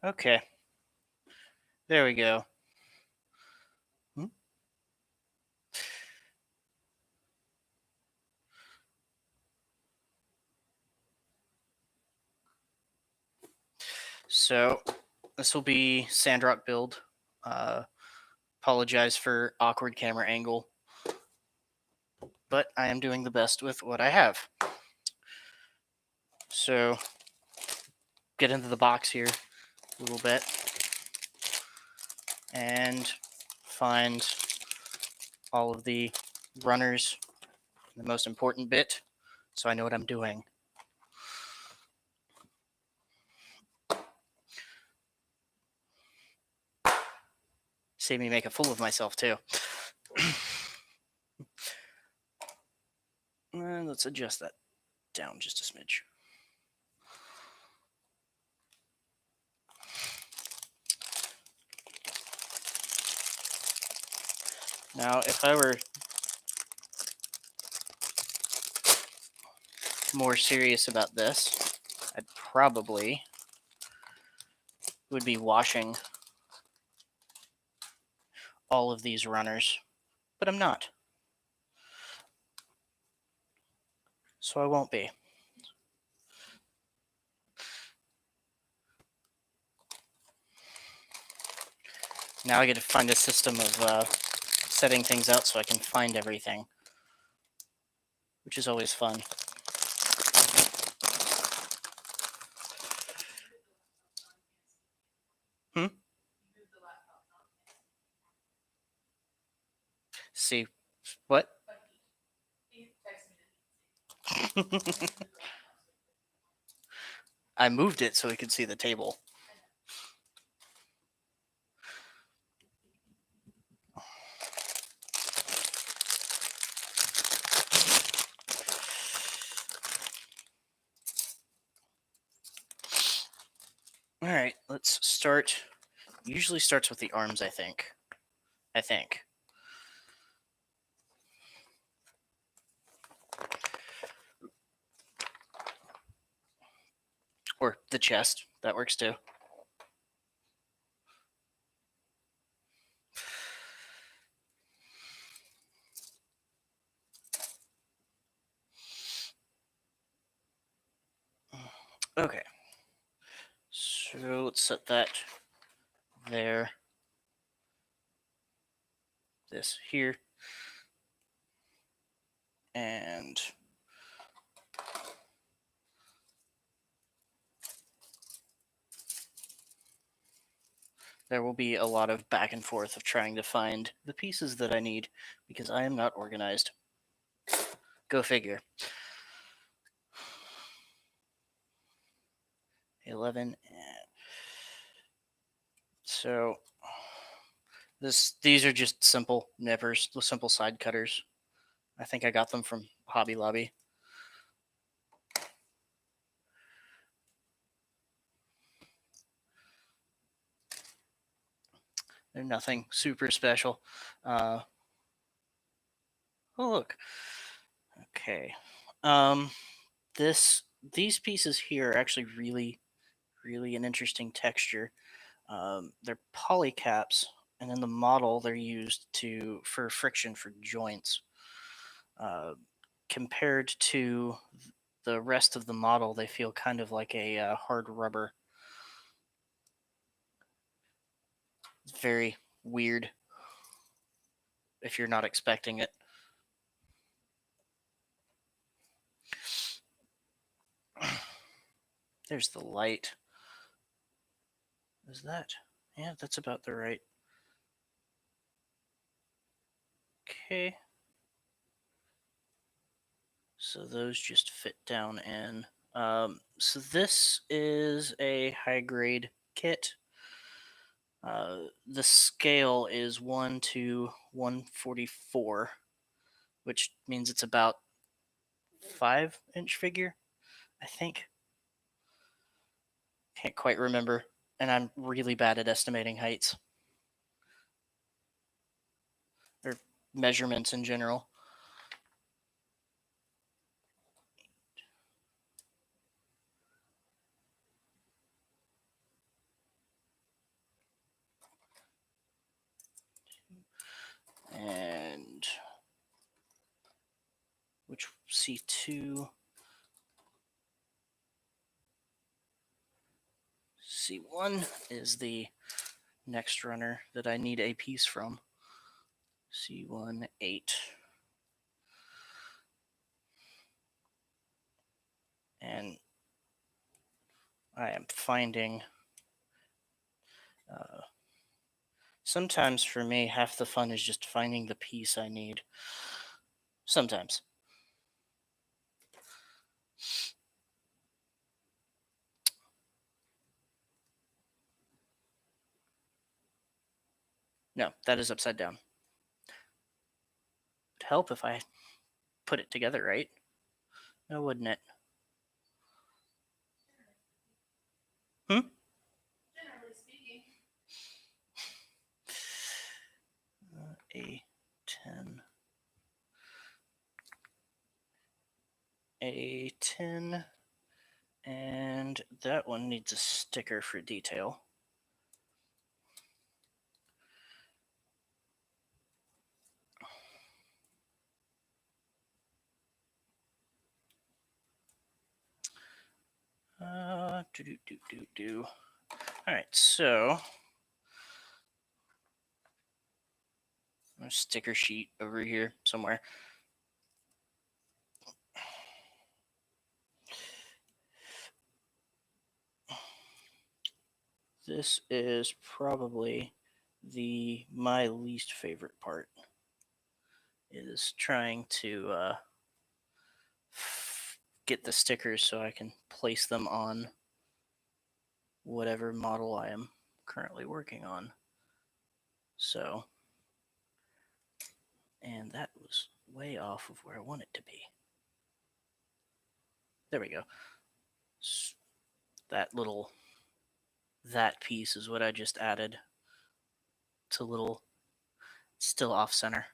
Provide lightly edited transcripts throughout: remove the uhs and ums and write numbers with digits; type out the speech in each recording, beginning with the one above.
Okay. There we go. So this will be Sandrock build. Apologize for awkward camera angle, but I am doing the best with what I have. So get into the box here a little bit and find all of the runners, the most important bit, so I know what I'm doing. Save me make a fool of myself too. And let's adjust that down just a smidge. Now, if I were more serious about this, I'd probably would be washing all of these runners, but I'm not. So I won't be. Now I get to find a system of setting things out so I can find everything, which is always fun. See, what? I moved it so we could see the table. All right, let's start. Usually starts with the arms, I think. Or the chest. That works too. Okay. So let's set that there. This here. And there will be a lot of back and forth of trying to find the pieces that I need because I am not organized. Go figure. 11. So these are just simple nippers, the simple side cutters. I think I got them from Hobby Lobby. They're nothing super special. Oh, look. Okay. These pieces here are actually really an interesting texture. They're polycaps, and in the model they're used for friction for joints. Compared to the rest of the model, they feel kind of like a hard rubber. It's very weird if you're not expecting it. There's the light. Is that? Yeah, that's about the right. Okay. So those just fit down in. So this is a high grade kit. The scale is 1 to 144, which means it's about 5-inch figure, I think. Can't quite remember, and I'm really bad at estimating heights or measurements in general. C2. C1 is the next runner that I need a piece from. C1, 8. And I am finding, sometimes for me, half the fun is just finding the piece I need. Sometimes. No, that is upside down. It'd help if I put it together right. No, wouldn't it? Hmm? Generally speaking. A10. A10. And that one needs a sticker for detail. All right, so a sticker sheet over here somewhere. This is probably my least favorite part, is trying to get the stickers so I can place them on whatever model I am currently working on. So, and that was way off of where I want it to be. There we go. That piece is what I just added. It's a little still off center.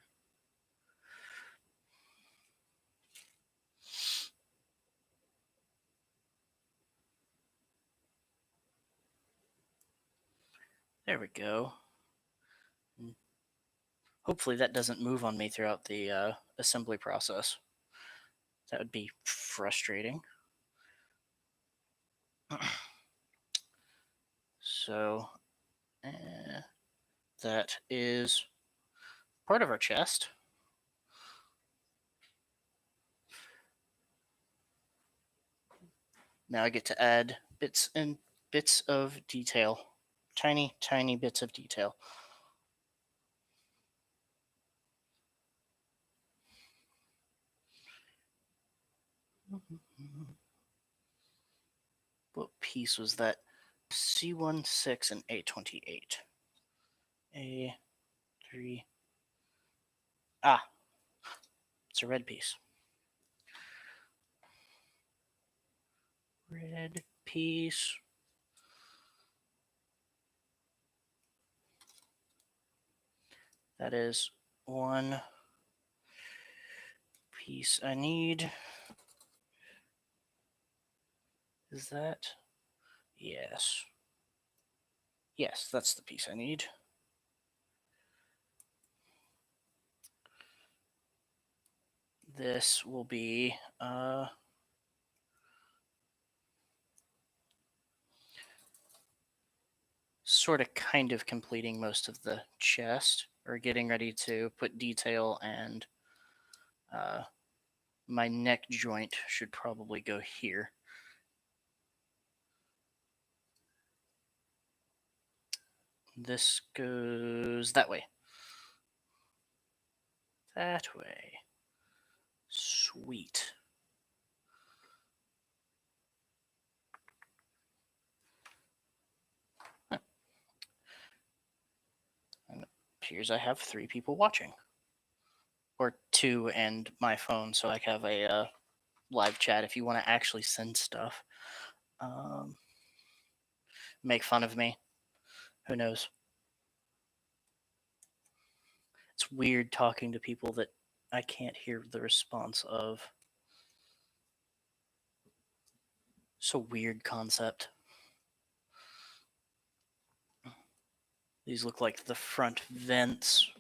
There we go. Hopefully that doesn't move on me throughout the assembly process. That would be frustrating. So that is part of our chest. Now I get to add bits of detail. Tiny, tiny bits of detail. What piece was that? C16 and A28. A3. Ah, it's a red piece. Red piece. That is one piece I need. Is that? Yes. Yes, that's the piece I need. This will be sort of kind of completing most of the chest, or getting ready to put detail, and my neck joint should probably go here. This goes that way. That way. Sweet. Huh. And it appears I have 3 people watching. Or 2 and my phone, so I have a live chat if you want to actually send stuff. Make fun of me. Who knows? It's weird talking to people that I can't hear the response of. It's a weird concept. These look like the front vents.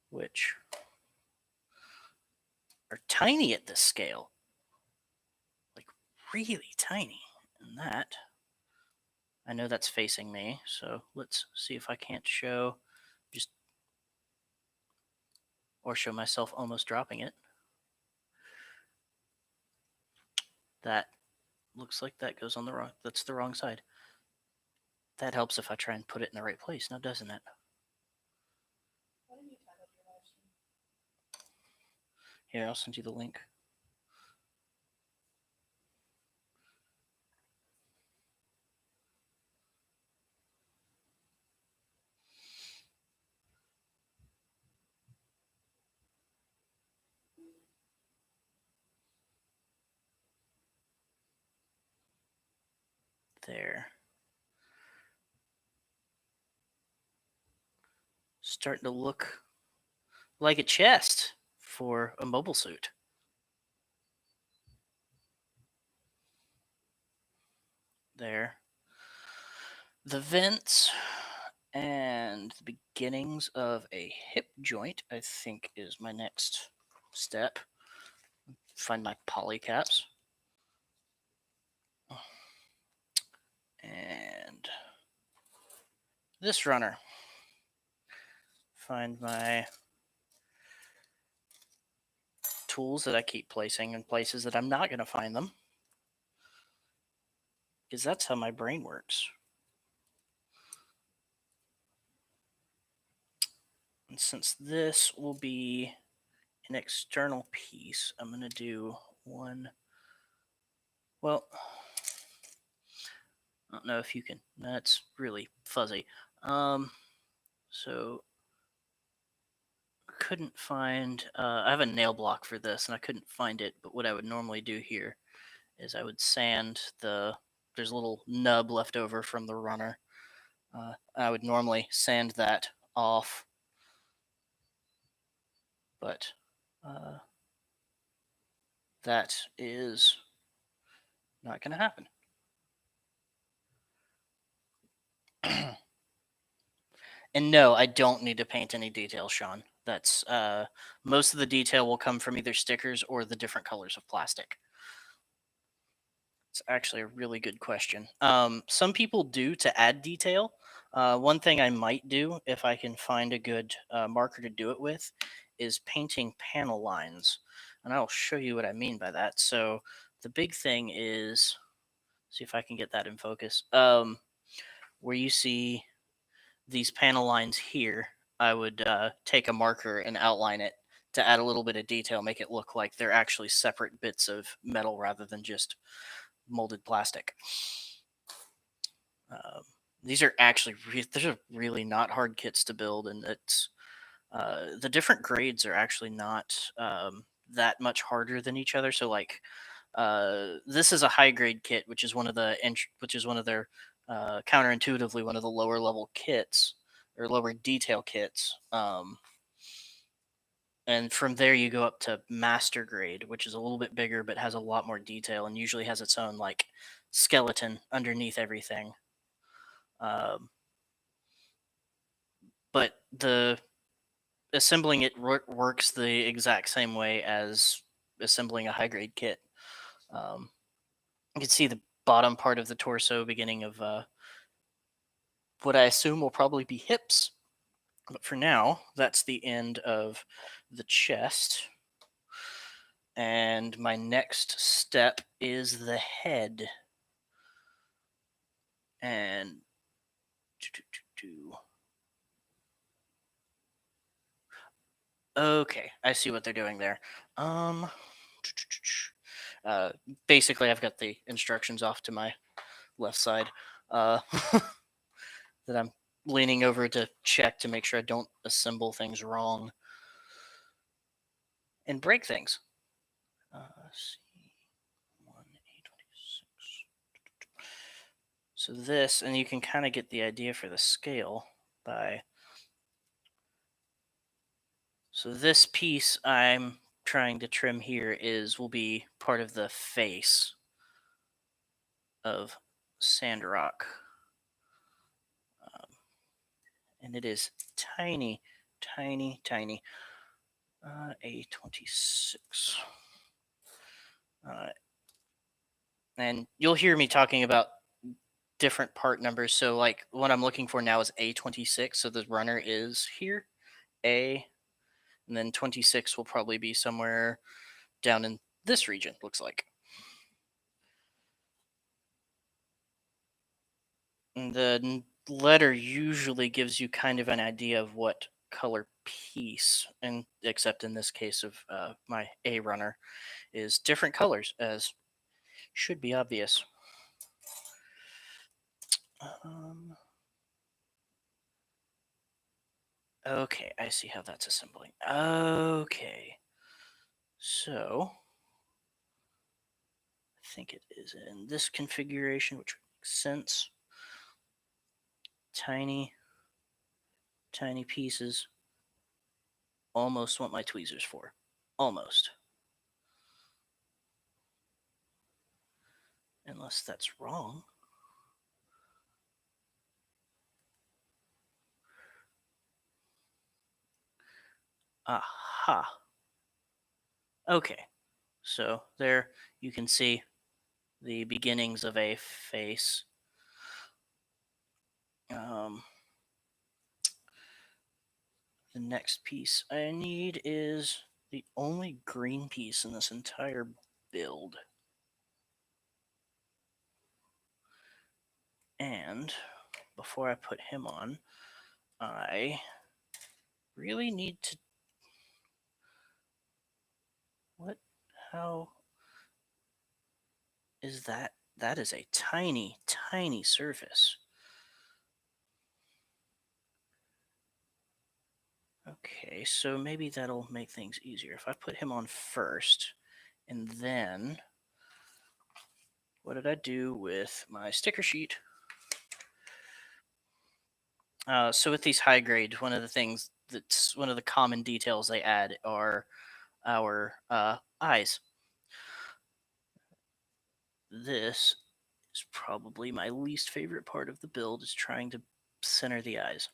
which are tiny at this scale. Like really tiny. And that, I know that's facing me, so let's see if I can't show just, or show myself almost dropping it. That looks like that goes on the wrong, that's the wrong side. That helps if I try and put it in the right place now, doesn't it? Why didn't you title your live stream? Here, I'll send you the link. There. Starting to look like a chest for a mobile suit. There. The vents and the beginnings of a hip joint, I think, is my next step. Find my poly caps. And this runner. Find my tools that I keep placing in places that I'm not going to find them. Because that's how my brain works. And since this will be an external piece, I'm going to do one. Well, I don't know if you can. That's really fuzzy. So couldn't find. I have a nail block for this, and I couldn't find it. But what I would normally do here is I would sand the. There's a little nub left over from the runner. I would normally sand that off, but that is not going to happen. And no, I don't need to paint any detail, Sean. That's most of the detail will come from either stickers or the different colors of plastic. It's actually a really good question. Some people do to add detail. One thing I might do if I can find a good marker to do it with is painting panel lines. And I'll show you what I mean by that. So the big thing is, see if I can get that in focus, where you see these panel lines here, I would take a marker and outline it to add a little bit of detail, make it look like they're actually separate bits of metal rather than just molded plastic. These are actually these are really not hard kits to build, and it's the different grades are actually not that much harder than each other. So like this is a high grade kit, which is one of the which is one of their counterintuitively one of the lower level kits or lower detail kits. And from there you go up to master grade, which is a little bit bigger but has a lot more detail and usually has its own like skeleton underneath everything. But the assembling it works the exact same way as assembling a high grade kit. You can see the bottom part of the torso, beginning of what I assume will probably be hips. But for now, that's the end of the chest. And my next step is the head. And okay, I see what they're doing there. Basically, I've got the instructions off to my left side that I'm leaning over to check to make sure I don't assemble things wrong and break things. So this, and you can kind of get the idea for the scale by. So this piece I'm trying to trim here will be part of the face of Sandrock. And it is tiny, tiny, tiny. A26. And you'll hear me talking about different part numbers. So, like, what I'm looking for now is A26. So the runner is here, A, and then 26 will probably be somewhere down in this region, looks like. And the letter usually gives you kind of an idea of what color piece, and except in this case of my A runner, is different colors, as should be obvious. Um, okay, I see how that's assembling. Okay, so I think it is in this configuration, which makes sense. Tiny, tiny pieces. Almost what my tweezers for. Almost. Unless that's wrong. Aha. Okay. So there you can see the beginnings of a face. Um, the next piece I need is the only green piece in this entire build. And before I put him on, I really need to. What? How is that? That is a tiny, tiny surface. Okay, so maybe that'll make things easier. If I put him on first, and then what did I do with my sticker sheet? So with these high grade, one of the things that's one of the common details they add are our eyes. This is probably my least favorite part of the build, is trying to center the eyes.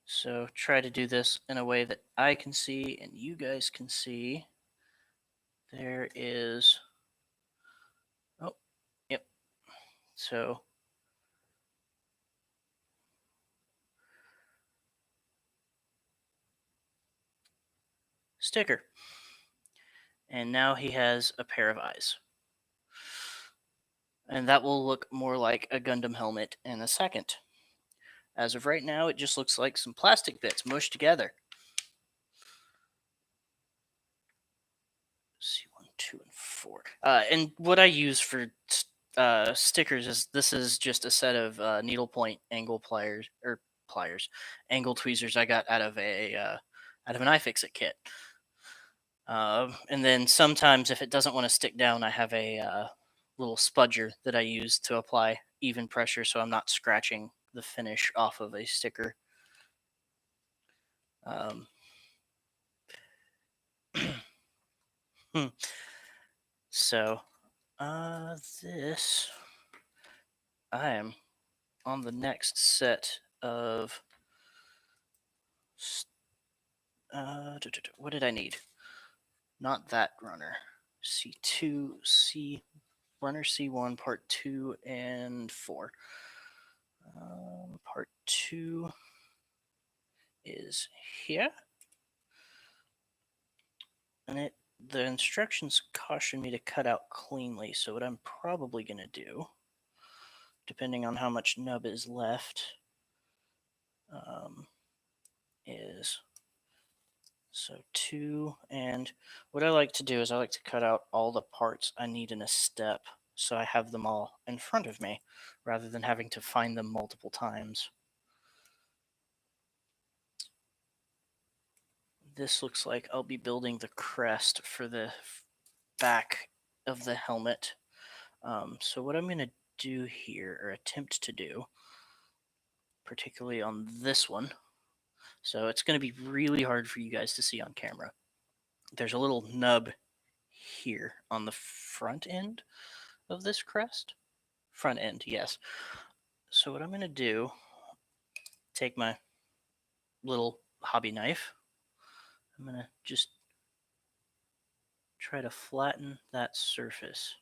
So try to do this in a way that I can see and you guys can see. There is, oh, yep. So sticker. And now he has a pair of eyes. And that will look more like a Gundam helmet in a second. As of right now, it just looks like some plastic bits mushed together. C1, 2, and 4. And what I use for stickers is this is just a set of needlepoint angle angle tweezers I got out of an iFixit kit. And then sometimes, if it doesn't want to stick down, I have a little spudger that I use to apply even pressure, so I'm not scratching the finish off of a sticker. Um, so, this I am on the next set of. What did I need? Not that runner. C2, runner C1, part 2, and 4. Part 2 is here. And the instructions caution me to cut out cleanly, so what I'm probably going to do, depending on how much nub is left, is so 2, and what I like to do is I like to cut out all the parts I need in a step, so I have them all in front of me rather than having to find them multiple times. This looks like I'll be building the crest for the back of the helmet. So what I'm going to do here, or attempt to do, particularly on this one, so it's going to be really hard for you guys to see on camera. There's a little nub here on the front end of this crest. Front end, yes. So what I'm going to do, take my little hobby knife. I'm going to just try to flatten that surface.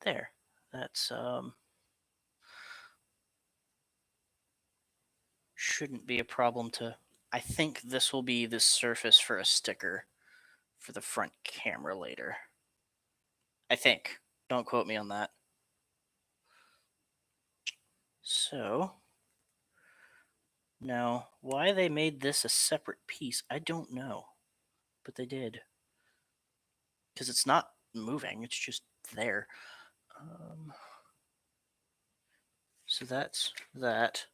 There. That's shouldn't be a problem to. I think this will be the surface for a sticker for the front camera later. I think. Don't quote me on that. So, now why they made this a separate piece, I don't know. But they did. Because it's not moving, it's just there. So that's that.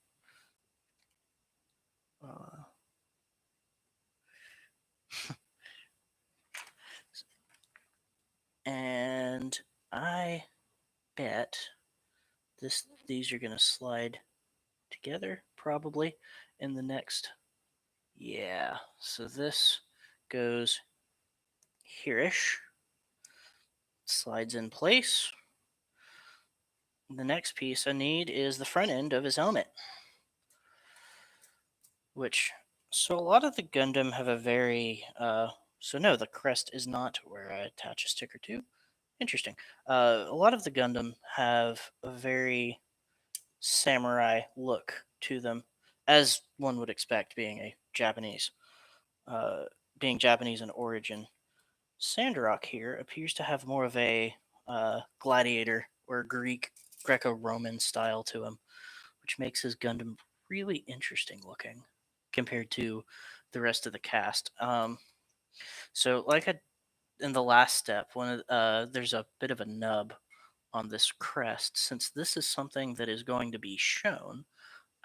And I bet these are going to slide together probably in the next. Yeah, so this goes here-ish, slides in place. The next piece I need is the front end of his helmet, which, so a lot of the Gundam have a very, so no, the crest is not where I attach a sticker to. Interesting. A lot of the Gundam have a very samurai look to them, as one would expect, being a Japanese, being Japanese in origin. Sandrock here appears to have more of a gladiator or Greco-Roman style to him, which makes his Gundam really interesting looking compared to the rest of the cast. So, like in the last step, there's a bit of a nub on this crest. Since this is something that is going to be shown,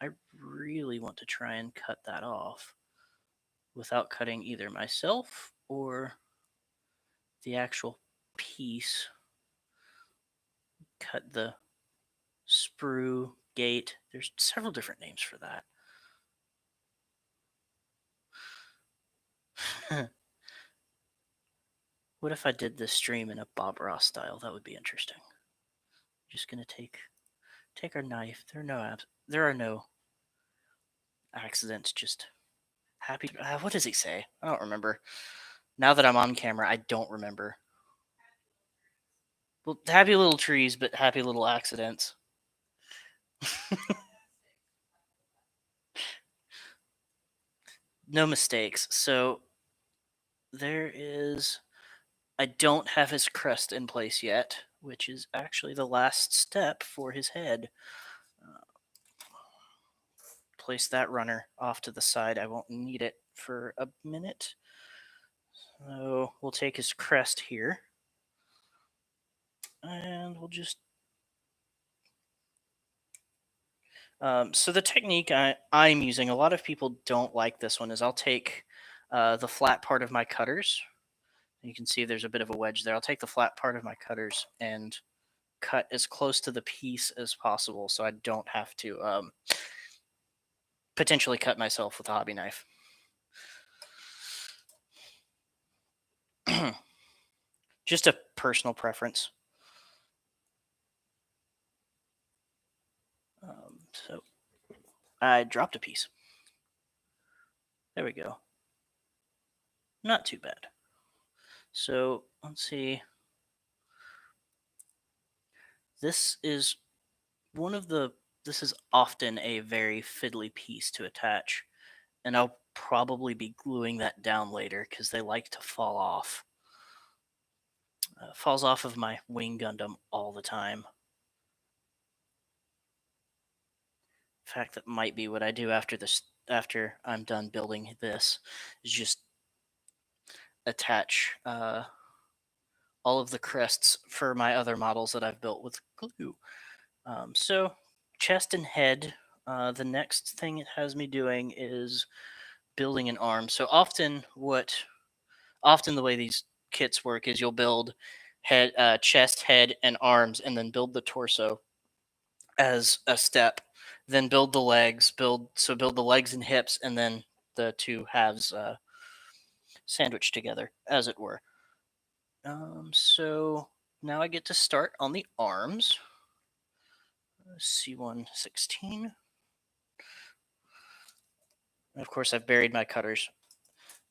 I really want to try and cut that off without cutting either myself or the actual piece. Cut the sprue gate. There's several different names for that. What if I did this stream in a Bob Ross style? That would be interesting. Just gonna take our knife. There are no accidents. Just happy. What does he say? I don't remember. Now that I'm on camera, I don't remember. Well, happy little trees, but happy little accidents. No mistakes. So there is. I don't have his crest in place yet, which is actually the last step for his head. Place that runner off to the side. I won't need it for a minute. So we'll take his crest here. And we'll just. So the technique I'm using, a lot of people don't like this one, is I'll take the flat part of my cutters. You can see there's a bit of a wedge there. I'll take the flat part of my cutters and cut as close to the piece as possible so I don't have to potentially cut myself with a hobby knife. Just a personal preference. So I dropped a piece. There we go. Not too bad. So let's see. This is this is often a very fiddly piece to attach, and I'll probably be gluing that down later because they like to fall off. Falls off of my Wing Gundam all the time. In fact, that might be what I do after this. After I'm done building this, is just attach all of the crests for my other models that I've built with glue. So chest and head. The next thing it has me doing is building an arm. So often the way these kits work is you'll build chest, head, and arms, and then build the torso as a step. then build the legs, build the legs and hips, and then the two halves sandwiched together, as it were. So now I get to start on the arms. C116. Of course, I've buried my cutters.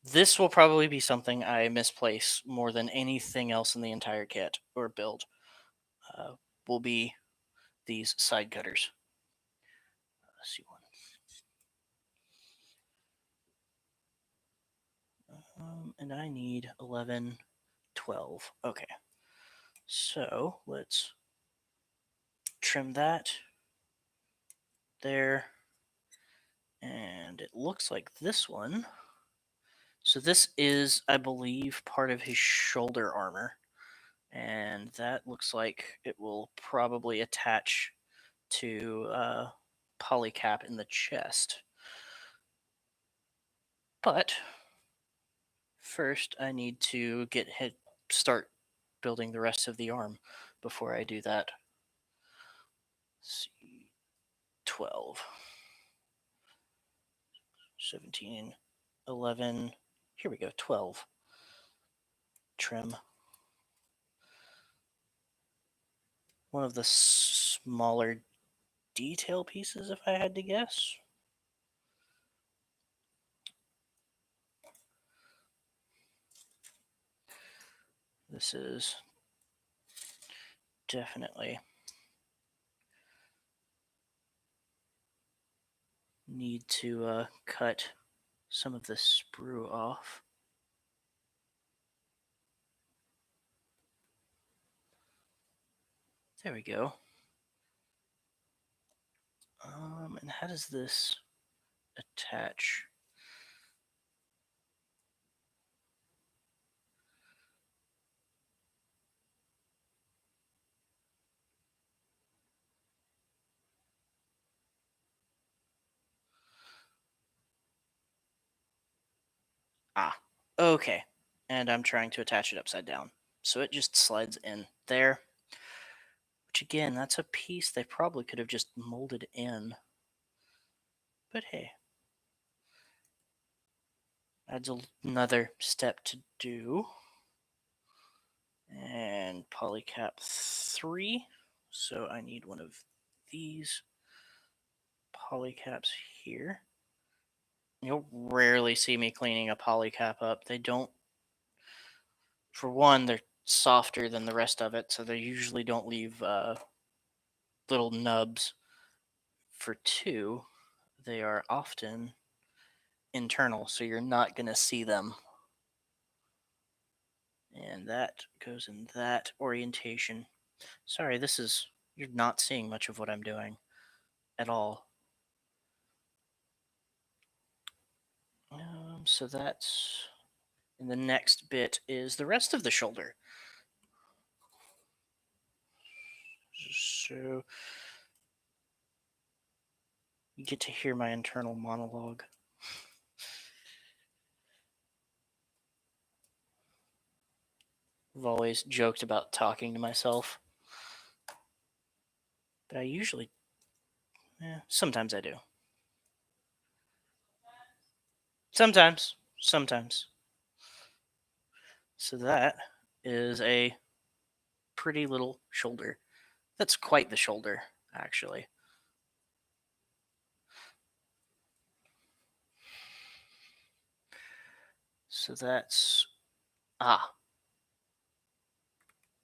This will probably be something I misplace more than anything else in the entire kit or build. Will be these side cutters. C1. And I need 11, 12. Okay. So let's trim that there. And it looks like this one. So this is, I believe, part of his shoulder armor. And that looks like it will probably attach to polycap in the chest. But first, I need to start building the rest of the arm before I do that. Let's see, 12, 17, 11. Here we go, 12. Trim. One of the smaller detail pieces, if I had to guess. This is definitely need to cut some of the sprue off. There we go. And how does this attach? Ah, okay. And I'm trying to attach it upside down. So it just slides in there. Which again, that's a piece they probably could have just molded in. But hey. Adds another step to do. And polycap 3. So I need one of these polycaps here. You'll rarely see me cleaning a polycap up. They don't, for one, they're softer than the rest of it, so they usually don't leave little nubs. For two, they are often internal, so you're not going to see them. And that goes in that orientation. Sorry, you're not seeing much of what I'm doing at all. So that's, and the next bit is the rest of the shoulder. So you get to hear my internal monologue. I've always joked about talking to myself, but I usually, sometimes I do. Sometimes. So that is a pretty little shoulder. That's quite the shoulder, actually. So that's,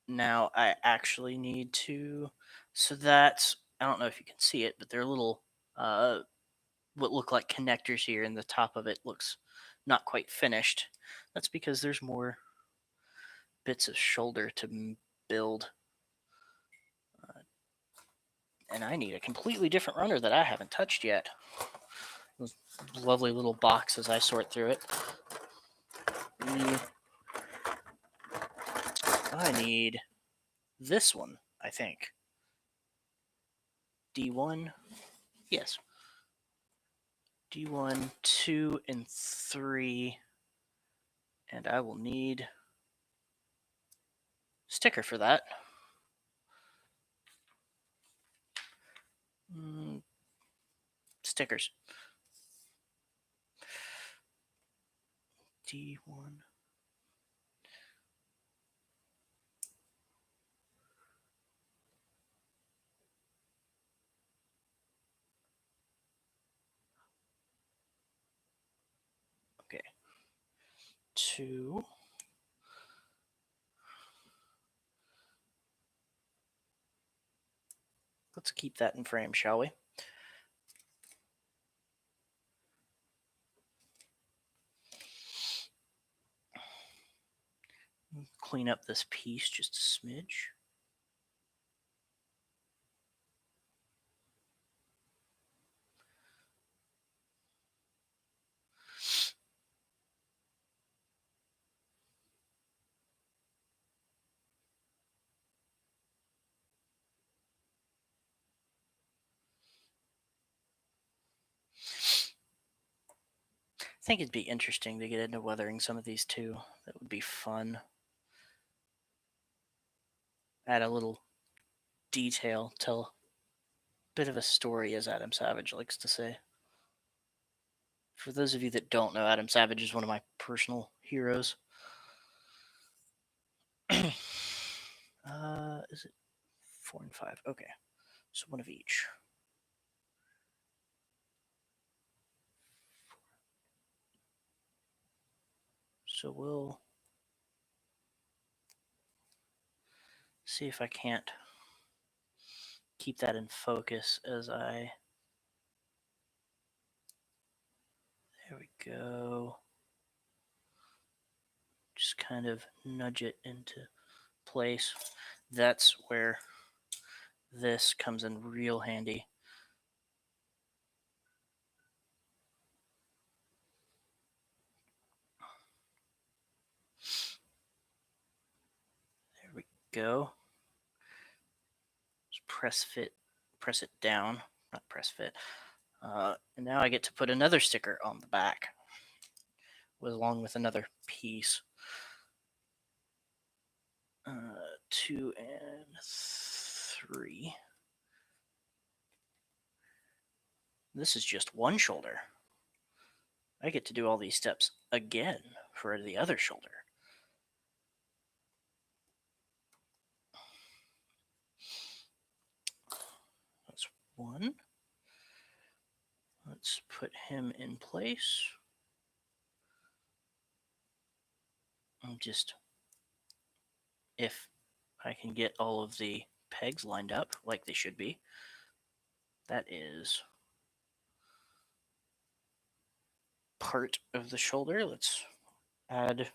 now I actually need to, so that's, I don't know if you can see it, but there are little, what look like connectors here, and the top of it looks not quite finished. That's because there's more bits of shoulder to build. And I need a completely different runner that I haven't touched yet. Those lovely little boxes I sort through it. I need this one, I think. D1. Yes. D1, 2, and 3. And I will need sticker for that. stickers. D1. Okay. 2. Let's keep that in frame, shall we? Clean up this piece just a smidge. I think it'd be interesting to get into weathering some of these too. That would be fun. Add a little detail, tell a bit of a story, as Adam Savage likes to say. For those of you that don't know, Adam Savage is one of my personal heroes. Is it 4 and 5? Okay, so one of each. So we'll see if I can't keep that in focus as I. There we go. Just kind of nudge it into place. That's where this comes in real handy. There we go. Just press it down, not press fit. And now I get to put another sticker on the back, along with another piece. 2 and 3. This is just one shoulder. I get to do all these steps again for the other shoulder. That's 1. Let's put him in place. And just, if I can get all of the pegs lined up like they should be, that is part of the shoulder. Let's add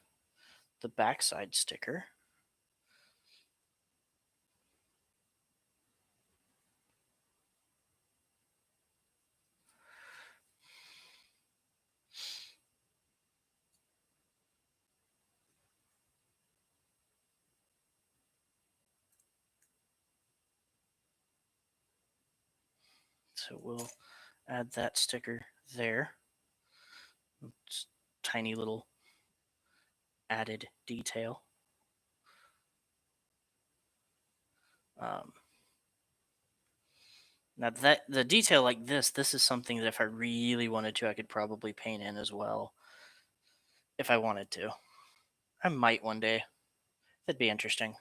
the backside sticker. So we'll add that sticker there. It's tiny little added detail. Now that the detail like this is something that if I really wanted to, I could probably paint in as well. If I wanted to. I might one day. That'd be interesting.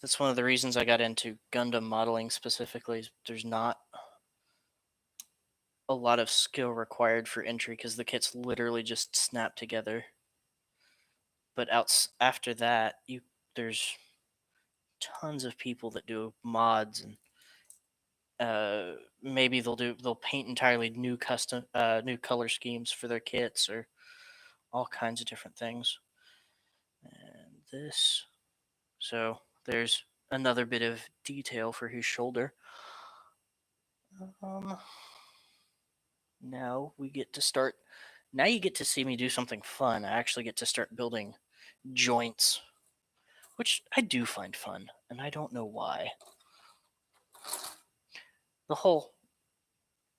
That's one of the reasons I got into Gundam modeling specifically. There's not a lot of skill required for entry because the kits literally just snap together. But after that, there's tons of people that do mods, and maybe they'll paint entirely new color schemes for their kits or all kinds of different things. And this, so there's another bit of detail for his shoulder. Now we get to start. Now you get to see me do something fun. I actually get to start building joints, which I do find fun, and I don't know why. The whole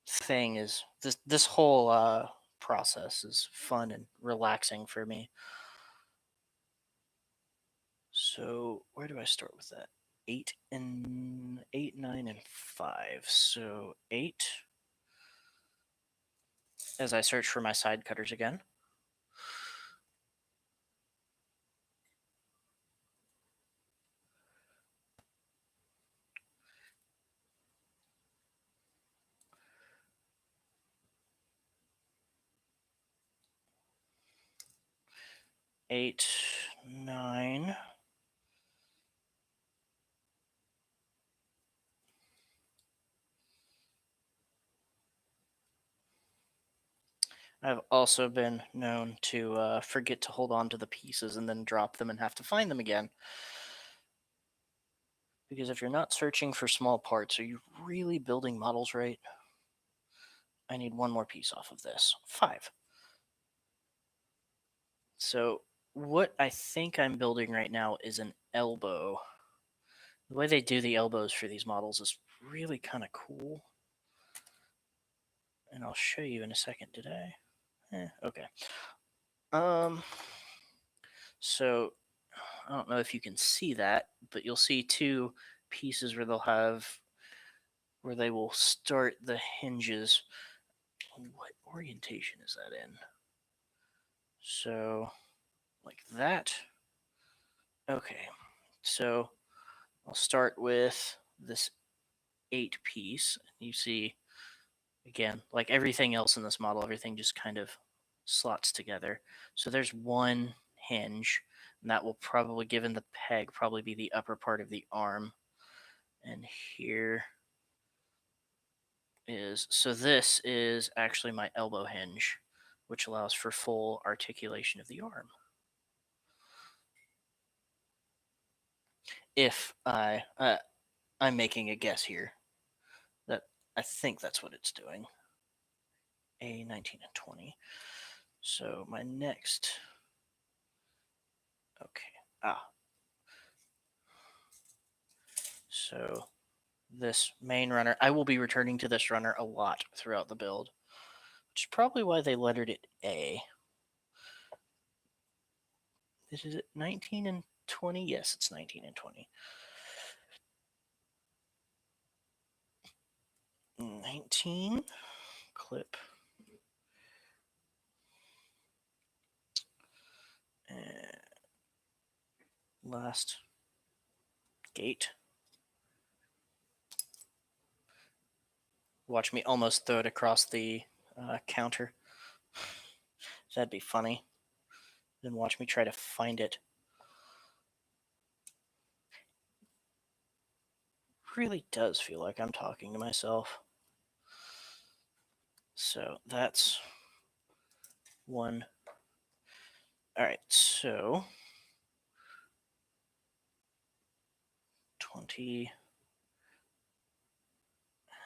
thing is this whole process is fun and relaxing for me. So where do I start with that? 8, 9, and 5. So 8. As I search for my side cutters again. Eight, 9. I've also been known to forget to hold on to the pieces and then drop them and have to find them again. Because if you're not searching for small parts, are you really building models right? I need one more piece off of this. 5. So what I think I'm building right now is an elbow. The way they do the elbows for these models is really kind of cool. And I'll show you in a second. Did I? Okay. So I don't know if you can see that, but you'll see 2 pieces where they will start the hinges. What orientation is that in? So like that. Okay. So I'll start with this 8 piece. You see, again, like everything else in this model, everything just kind of slots together. So there's one hinge, and that will probably, given the peg, probably be the upper part of the arm. And here is, so this is actually my elbow hinge, which allows for full articulation of the arm. If I'm making a guess here, that I think that's what it's doing. A 19 and 20. So my next, okay, so this main runner, I will be returning to this runner a lot throughout the build, which is probably why they lettered it A. This is it 19 and 20? Yes, it's 19 and 20. 19, clip, and last gate. Watch me almost throw it across the counter. That'd be funny. Then watch me try to find it. Really does feel like I'm talking to myself. So that's one. All right, so 20.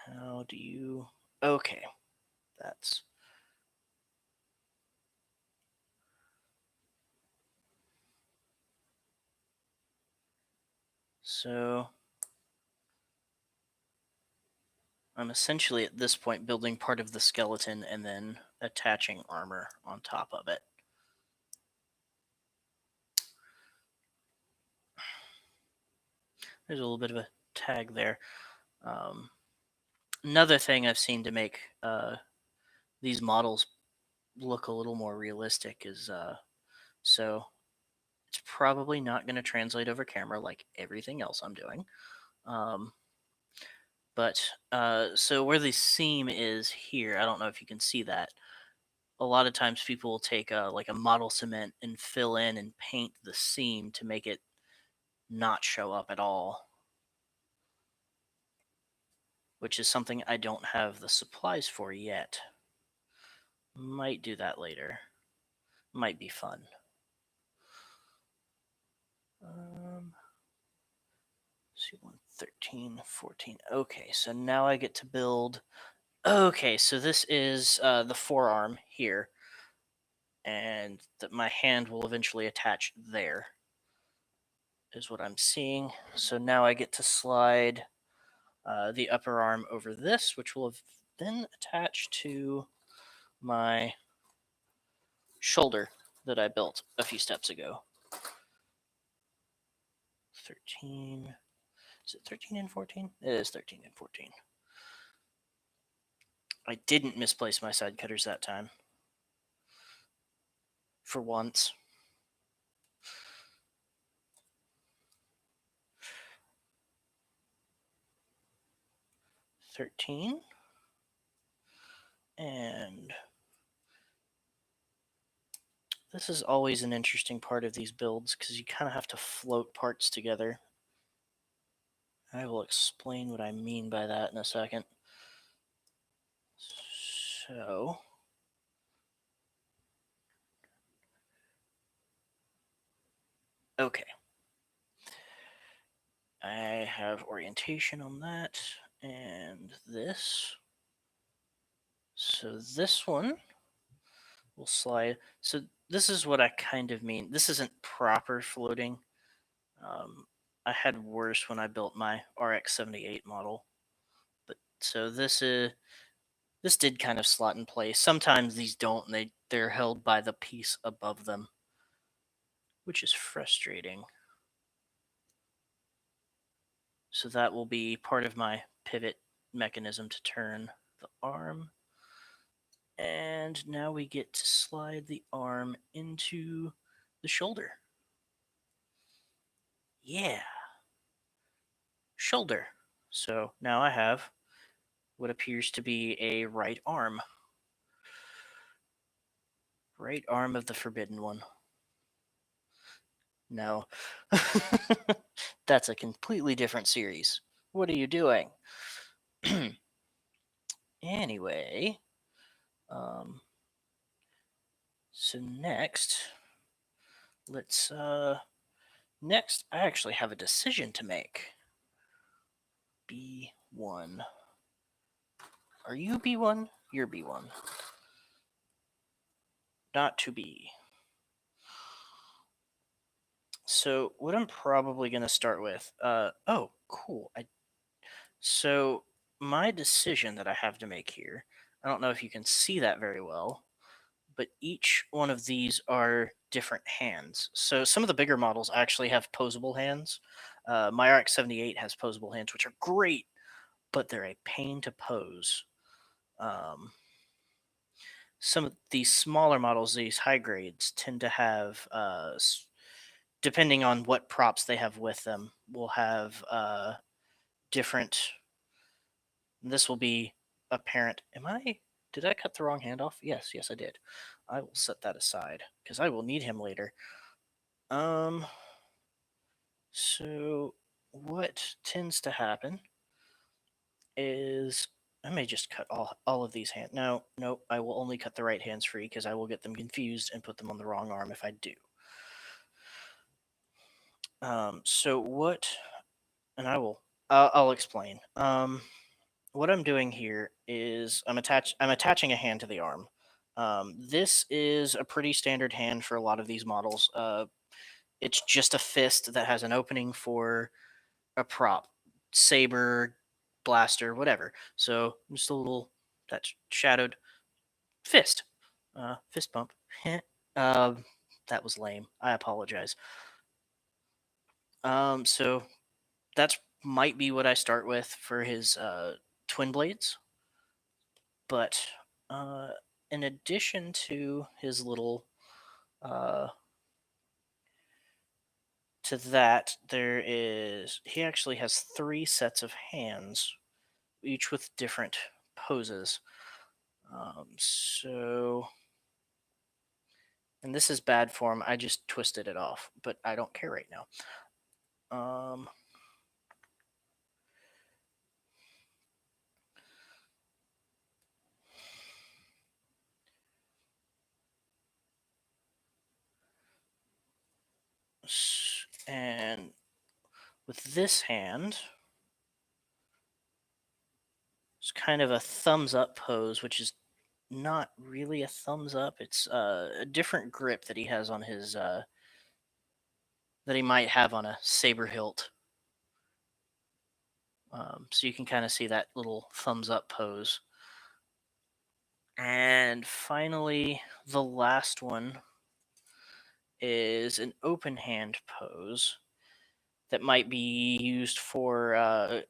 How do you? Okay, that's. So I'm essentially at this point building part of the skeleton and then attaching armor on top of it. There's a little bit of a tag there. Another thing I've seen to make these models look a little more realistic is so it's probably not going to translate over camera like everything else I'm doing. But so where the seam is here, I don't know if you can see that. A lot of times people will take like a model cement and fill in and paint the seam to make it not show up at all, which is something I don't have the supplies for yet. Might do that later. Might be fun. See, 13, 14. Okay, so now I get to build. Okay, so this is the forearm here, and my hand will eventually attach there, is what I'm seeing. So now I get to slide the upper arm over this, which will have then attach to my shoulder that I built a few steps ago. 13. Is it 13 and 14? It is 13 and 14. I didn't misplace my side cutters that time. For once. $13. And this is always an interesting part of these builds because you kind of have to float parts together. I will explain what I mean by that in a second. So, okay. I have orientation on that and this. So this one will slide. So this is what I kind of mean. This isn't proper floating. I had worse when I built my RX-78 model. But so this did kind of slot in place. Sometimes these don't, and they're held by the piece above them, which is frustrating. So that will be part of my pivot mechanism to turn the arm. And now we get to slide the arm into the shoulder. Yeah. Shoulder. So now I have what appears to be a right arm. Right arm of the Forbidden One. No. That's a completely different series. What are you doing? Anyway, so next, let's next I actually have a decision to make. B1. Are you B1? You're B1. Not to be. So what I'm probably going to start with, oh, cool. So my decision that I have to make here, I don't know if you can see that very well, but each one of these are different hands. So some of the bigger models actually have posable hands. My RX-78 has posable hands, which are great, but they're a pain to pose. Some of these smaller models, these high grades, tend to have, depending on what props they have with them, will have different. This will be apparent. Did I cut the wrong hand off? Yes, I did. I will set that aside because I will need him later. So what tends to happen is I may just cut all of these hands. No, I will only cut the right hands free because I will get them confused and put them on the wrong arm if I do. So what, and I'll explain. What I'm doing here is I'm attaching a hand to the arm. This is a pretty standard hand for a lot of these models. It's just a fist that has an opening for a prop, saber, blaster, whatever. So just a little that shadowed fist, fist bump. That was lame. I apologize. So that's might be what I start with for his twin blades. But in addition to his little to that, he actually has 3 sets of hands, each with different poses. So, and this is bad form. I just twisted it off, but I don't care right now. And with this hand, it's kind of a thumbs up pose, which is not really a thumbs up. It's a different grip that he has on his that he might have on a saber hilt. So you can kind of see that little thumbs up pose. And finally, the last one is an open hand pose. that might be used for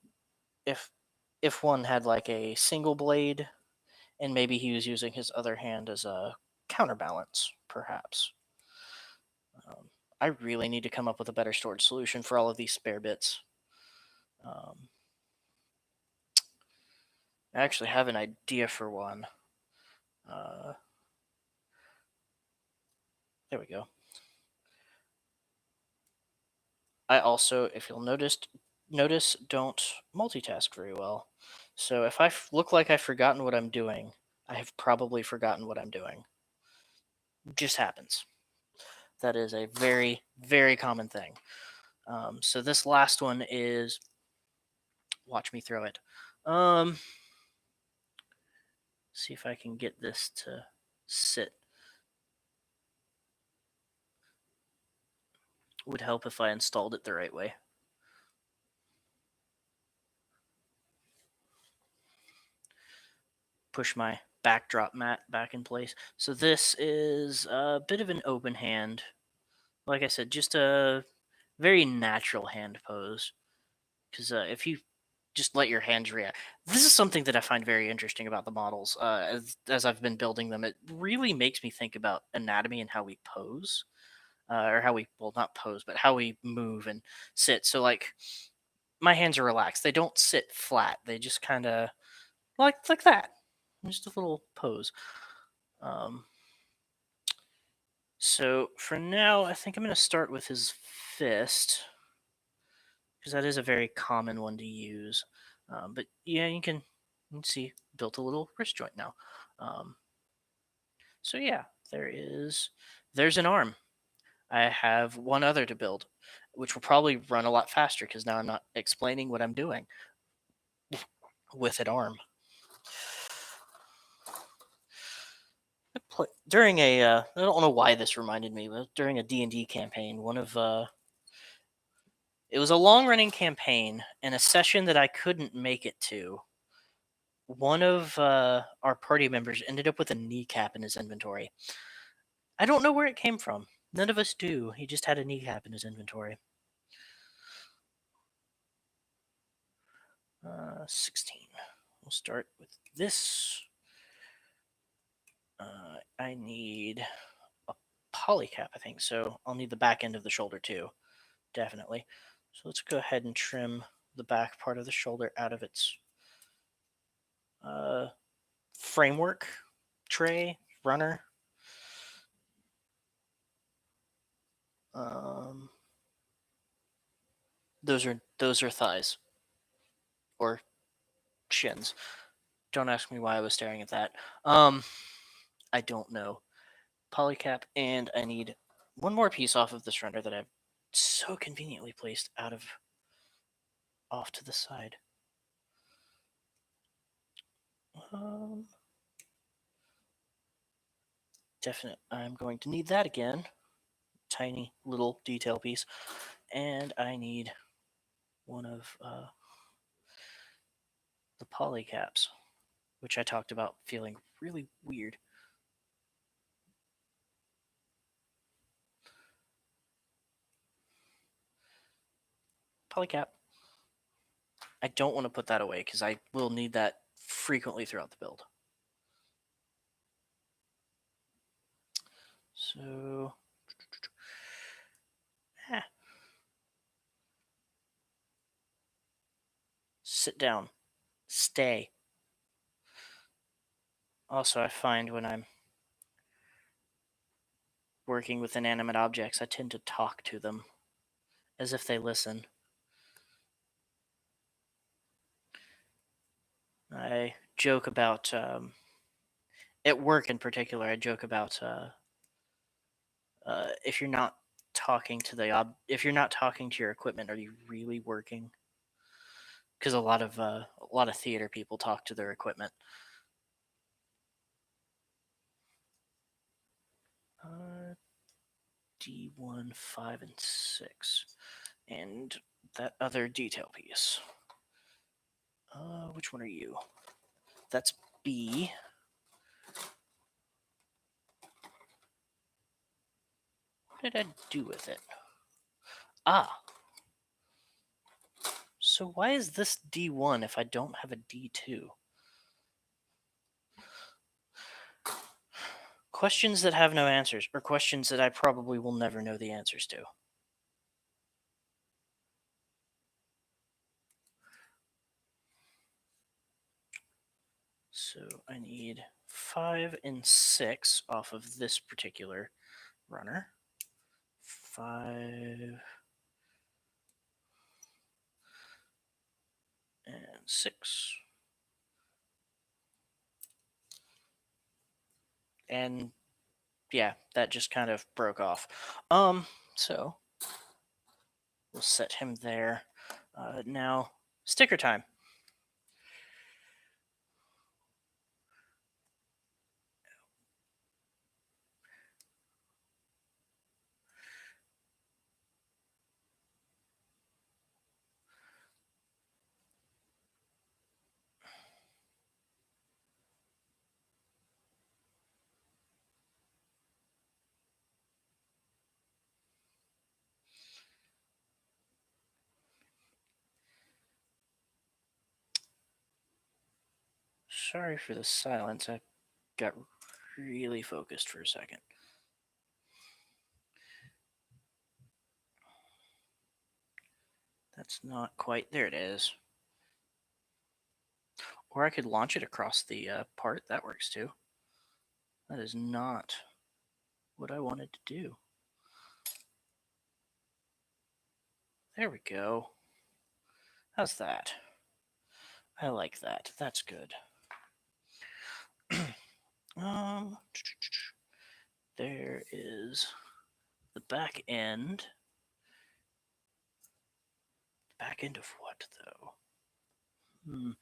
if if one had like a single blade, and maybe he was using his other hand as a counterbalance, perhaps. Um, I really need to come up with a better storage solution for all of these spare bits. Um, I actually have an idea for one. Uh, there we go. I also, if you'll notice, don't multitask very well. So if I look like I've forgotten what I'm doing, I have probably forgotten what I'm doing. Just happens. That is a very, very common thing. So this last one is, watch me throw it. See if I can get this to sit. Would help if I installed it the right way. Push my backdrop mat back in place. So this is a bit of an open hand. Like I said, just a very natural hand pose. Because if you just let your hands react, this is something that I find very interesting about the models. As I've been building them, it really makes me think about anatomy and how we pose, or how we, well, not pose, but how we move and sit. So like my hands are relaxed; they don't sit flat. They just kind of like that, just a little pose. Um, so for now, I think I'm going to start with his fist, because that is a very common one to use. But yeah, you can see built a little wrist joint now. Um, so yeah, there's an arm. I have one other to build, which will probably run a lot faster because now I'm not explaining what I'm doing with an arm. During a I don't know why this reminded me, but during a D&D campaign, it was a long running campaign and a session that I couldn't make it to. One of our party members ended up with a kneecap in his inventory. I don't know where it came from. None of us do. He just had a kneecap in his inventory. 16. We'll start with this. I need a polycap, I think. So I'll need the back end of the shoulder too. Definitely. So let's go ahead and trim the back part of the shoulder out of its uh, framework, tray, runner. Um, those are thighs or shins. Don't ask me why I was staring at that. I don't know. Polycap, and I need one more piece off of this render that I've so conveniently placed off to the side. Um, Definite. I'm going to need that again. Tiny little detail piece, and I need one of the polycaps, which I talked about feeling really weird. Polycap. I don't want to put that away because I will need that frequently throughout the build. So, sit down, stay. Also, I find when I'm working with inanimate objects, I tend to talk to them as if they listen. I joke about, at work in particular, I joke about if you're not talking to if you're not talking to your equipment, are you really working? Because a lot of theater people talk to their equipment. D1, 5, and 6, and that other detail piece. Which one are you? That's B. What did I do with it? Ah, So why is this D1 if I don't have a D2? Questions that have no answers, or questions that I probably will never know the answers to. So I need 5 and 6 off of this particular runner. 5 and 6. And yeah, that just kind of broke off. So we'll set him there. Now, sticker time. Sorry for the silence. I got really focused for a second. That's not quite. There it is. Or I could launch it across the part. That works too. That is not what I wanted to do. There we go. How's that? I like that. That's good. There is the back end. Back end of what, though? The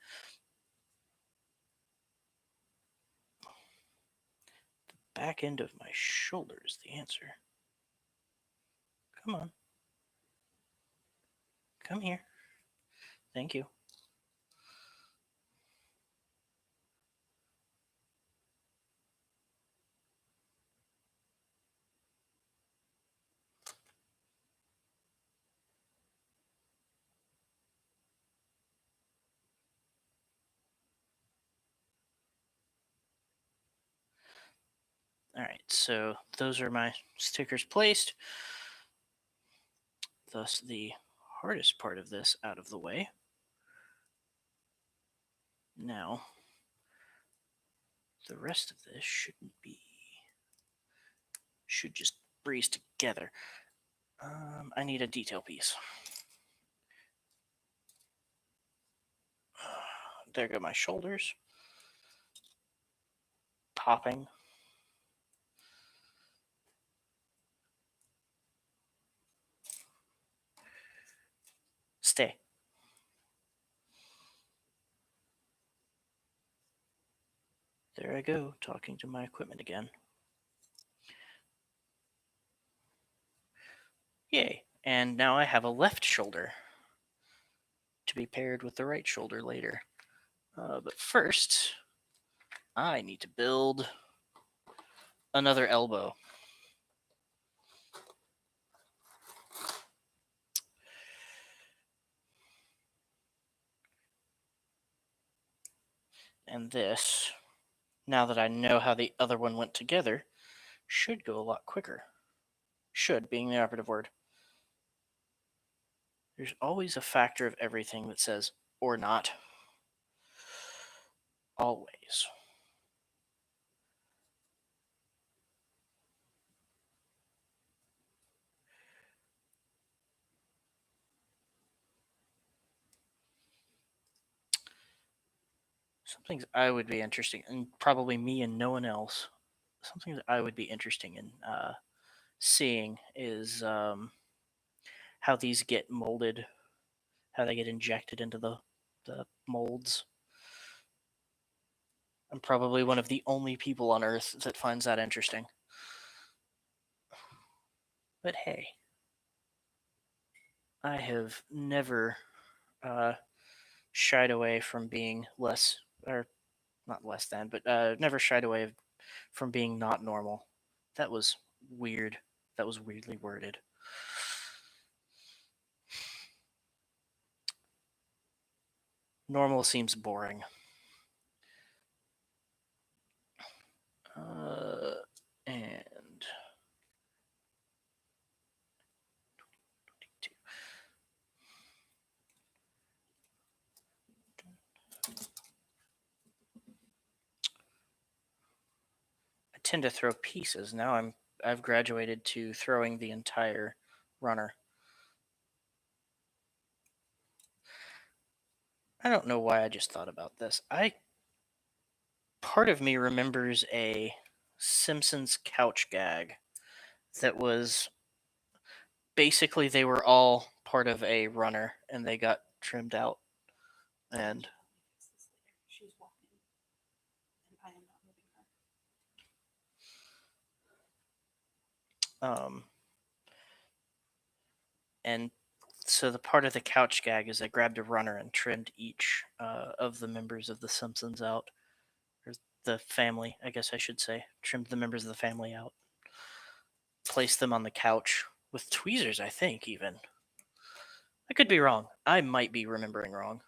back end of my shoulder is the answer. Come on. Come here. Thank you. All right, so those are my stickers placed. Thus, the hardest part of this out of the way. Now, the rest of this should just breeze together. I need a detail piece. There go my shoulders. Popping. Stay. There I go, talking to my equipment again. Yay. And now I have a left shoulder to be paired with the right shoulder later. But first, I need to build another elbow. And this, now that I know how the other one went together, should go a lot quicker. Should being the operative word. There's always a factor of everything that says or not. Always. Something that I would be interesting, and probably me and no one else, something that I would be interesting in seeing is how these get molded, how they get injected into the molds. I'm probably one of the only people on Earth that finds that interesting. But hey, I have never shied away from being less, or not less than, but never shied away from being not normal. That was weird. That was weirdly worded. Normal seems boring. And I tend to throw pieces. Now I've graduated to throwing the entire runner. I don't know why I just thought about this. Part of me remembers a Simpsons couch gag that was basically they were all part of a runner and they got trimmed out. And Fix this later. She's walking, and I am not moving her. and so the part of the couch gag is I grabbed a runner and trimmed each of the members of the Simpsons out, or the family, I guess I should say. Trimmed the members of the family out, placed them on the couch with tweezers, I think, even. I could be wrong. I might be remembering wrong.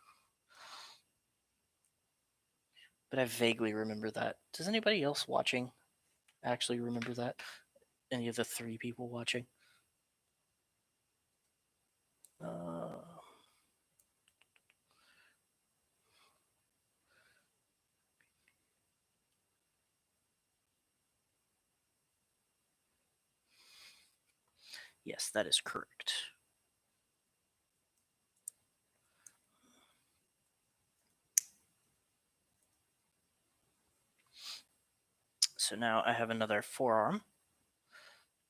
But I vaguely remember that. Does anybody else watching actually remember that? Any of the three people watching? Uh, yes, that is correct. So now I have another forearm.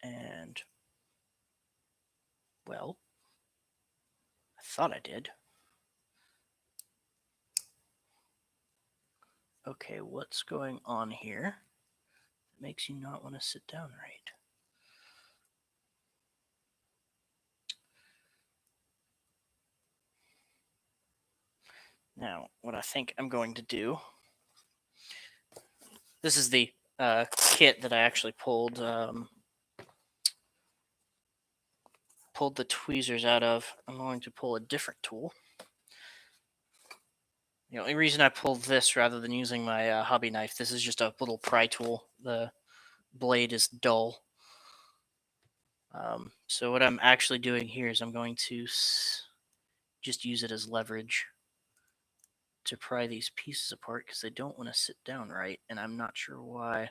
And, well, I thought I did. Okay, what's going on here? It makes you not want to sit down right. Now, what I think I'm going to do. This is the kit that I actually pulled the tweezers out of. I'm going to pull a different tool. The only reason I pulled this rather than using my hobby knife, this is just a little pry tool. The blade is dull. So what I'm actually doing here is I'm going to just use it as leverage to pry these pieces apart because they don't want to sit down right, and I'm not sure why.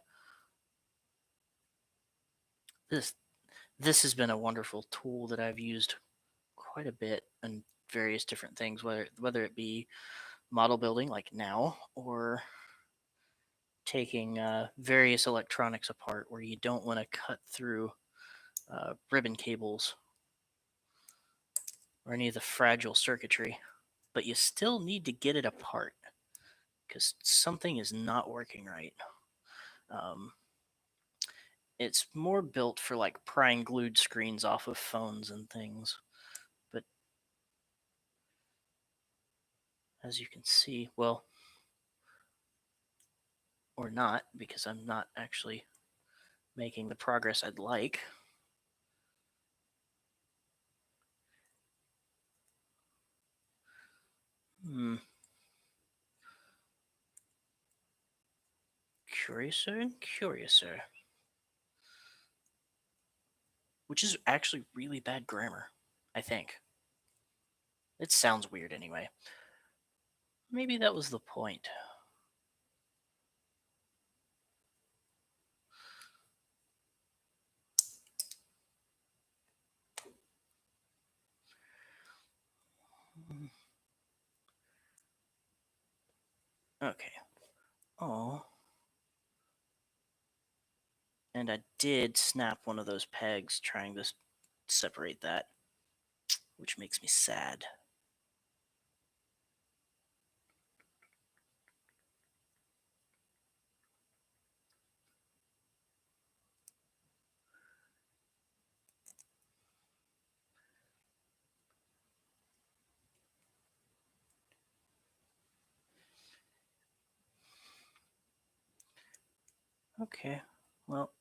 This has been a wonderful tool that I've used quite a bit in various different things, whether it be model building like now or taking various electronics apart where you don't want to cut through ribbon cables or any of the fragile circuitry, but you still need to get it apart because something is not working right. Um, it's more built for like prying glued screens off of phones and things, but as you can see, well, or not, because I'm not actually making the progress I'd like. Curiouser and curiouser. Which is actually really bad grammar, I think. It sounds weird anyway. Maybe that was the point. Okay. Oh. And I did snap one of those pegs trying to separate that, which makes me sad. Okay. Well,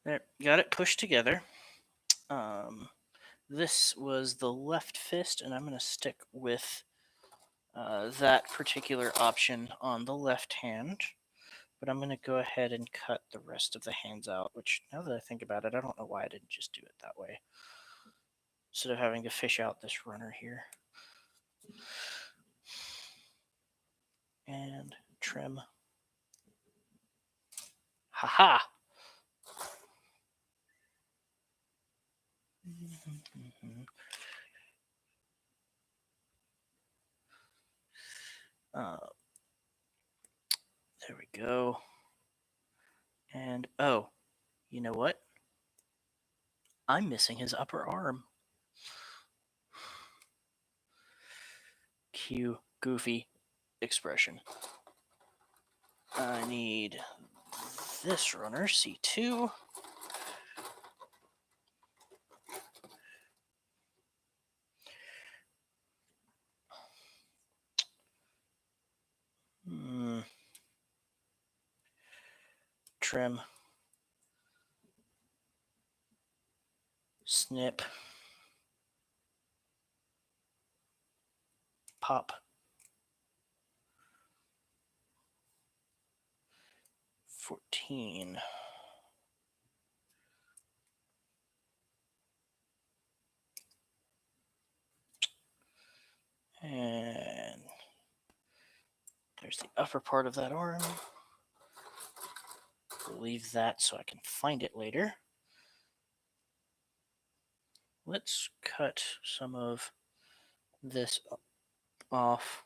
there, got it pushed together. this was the left fist, and I'm going to stick with that particular option on the left hand. But I'm going to go ahead and cut the rest of the hands out, which now that I think about it, I don't know why I didn't just do it that way. Instead of having to fish out this runner here. And trim. Haha! uh, there we go. And oh, you know what? I'm missing his upper arm. Cue goofy expression. I need this runner, C2. Trim. Snip. Pop. 14. And there's the upper part of that arm. Leave that so I can find it later. Let's cut some of this off.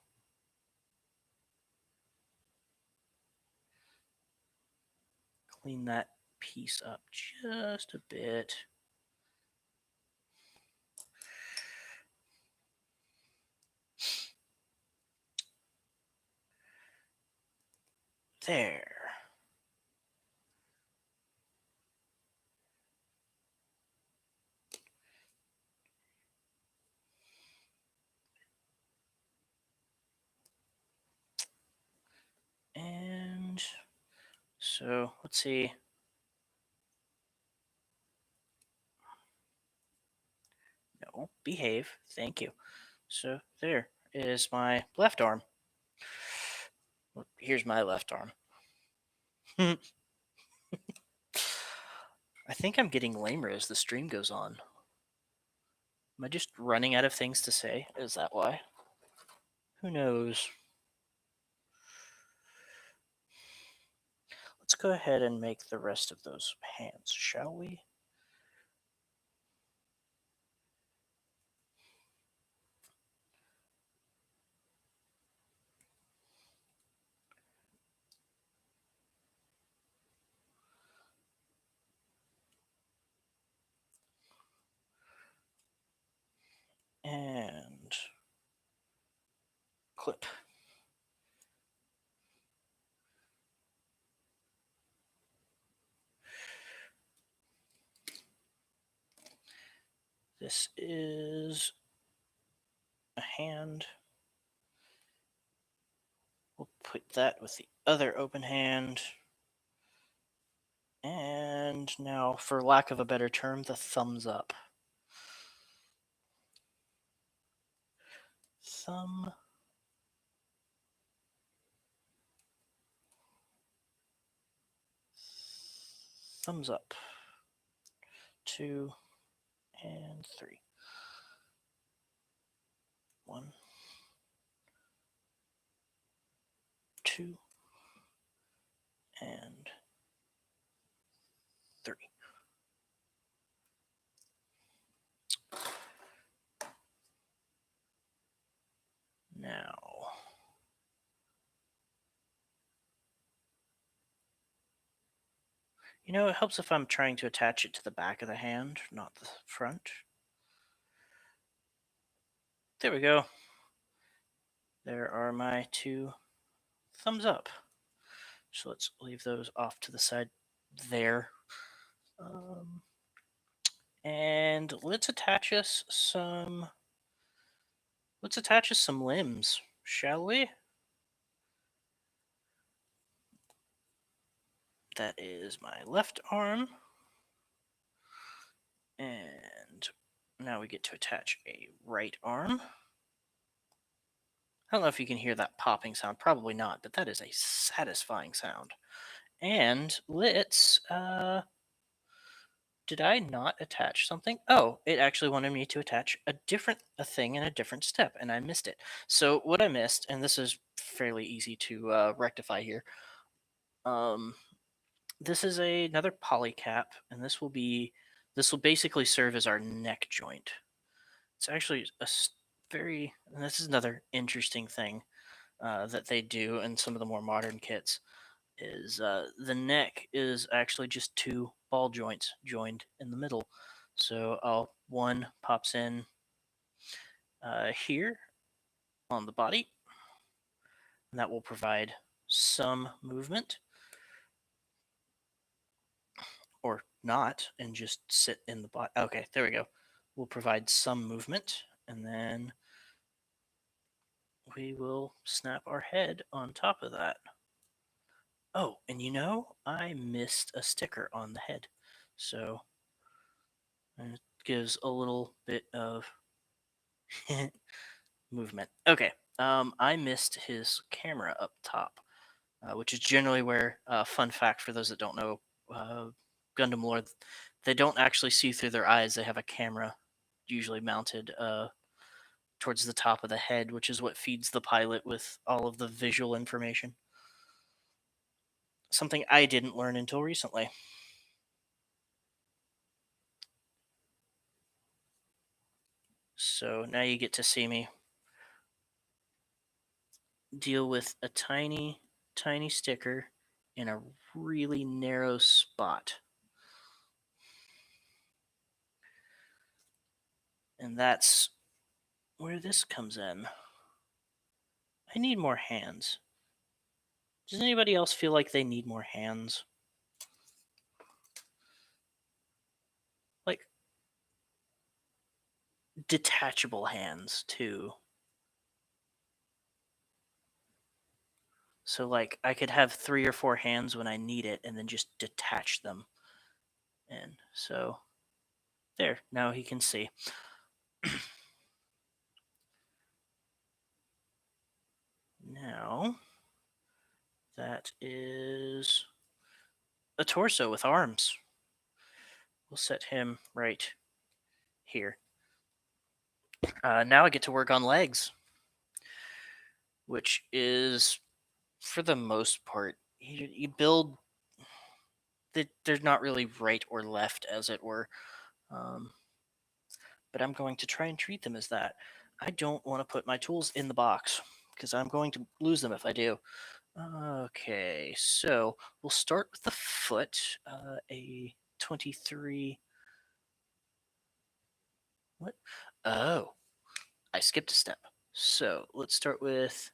Clean that piece up just a bit. There. And so let's see. No, behave. Thank you. So there is my left arm. Well, here's my left arm. I think I'm getting lamer as the stream goes on. Am I just running out of things to say? Is that why? Who knows? Let's go ahead and make the rest of those hands, shall we? And clip. This is a hand. We'll put that with the other open hand. And now, for lack of a better term, the thumbs up. Thumbs up. 2 and 3. 1, 2, and 3. Now, you know, it helps if I'm trying to attach it to the back of the hand, not the front. There we go. There are my 2 thumbs up. So let's leave those off to the side there. And let's attach us some limbs, shall we? That is my left arm. And Now we get to attach a right arm. I don't know if you can hear that popping sound. Probably not, but that is a satisfying sound. And let's did I not attach something? Oh, it actually wanted me to attach a thing in a different step, and I missed it. So what I missed, and this is fairly easy to rectify here. Um, this is another poly cap, and this will basically serve as our neck joint. It's actually very, and this is another interesting thing that they do in some of the more modern kits is the neck is actually just two ball joints joined in the middle. So one pops in here on the body, and that will provide some movement, or not, and just sit in the body. Okay, there we go. We'll provide some movement, and then we will snap our head on top of that. Oh, and I missed a sticker on the head. So it gives a little bit of movement. Okay. I missed his camera up top, which is generally where, fun fact for those that don't know, uh, Gundam lore, they don't actually see through their eyes. They have a camera usually mounted towards the top of the head, which is what feeds the pilot with all of the visual information. Something I didn't learn until recently. So now you get to see me deal with a tiny, tiny sticker in a really narrow spot. And that's where this comes in. I need more hands. Does anybody else feel like they need more hands? Like detachable hands, too. So, like, I could have 3 or 4 hands when I need it and then just detach them. And so, there, now he can see. Now, that is a torso with arms. We'll set him right here. Now I get to work on legs, which is, for the most part, you build. They're not really right or left, as it were. Um, but I'm going to try and treat them as that. I don't want to put my tools in the box because I'm going to lose them if I do. Okay, so we'll start with the foot, a 23. What? Oh, I skipped a step. So let's start with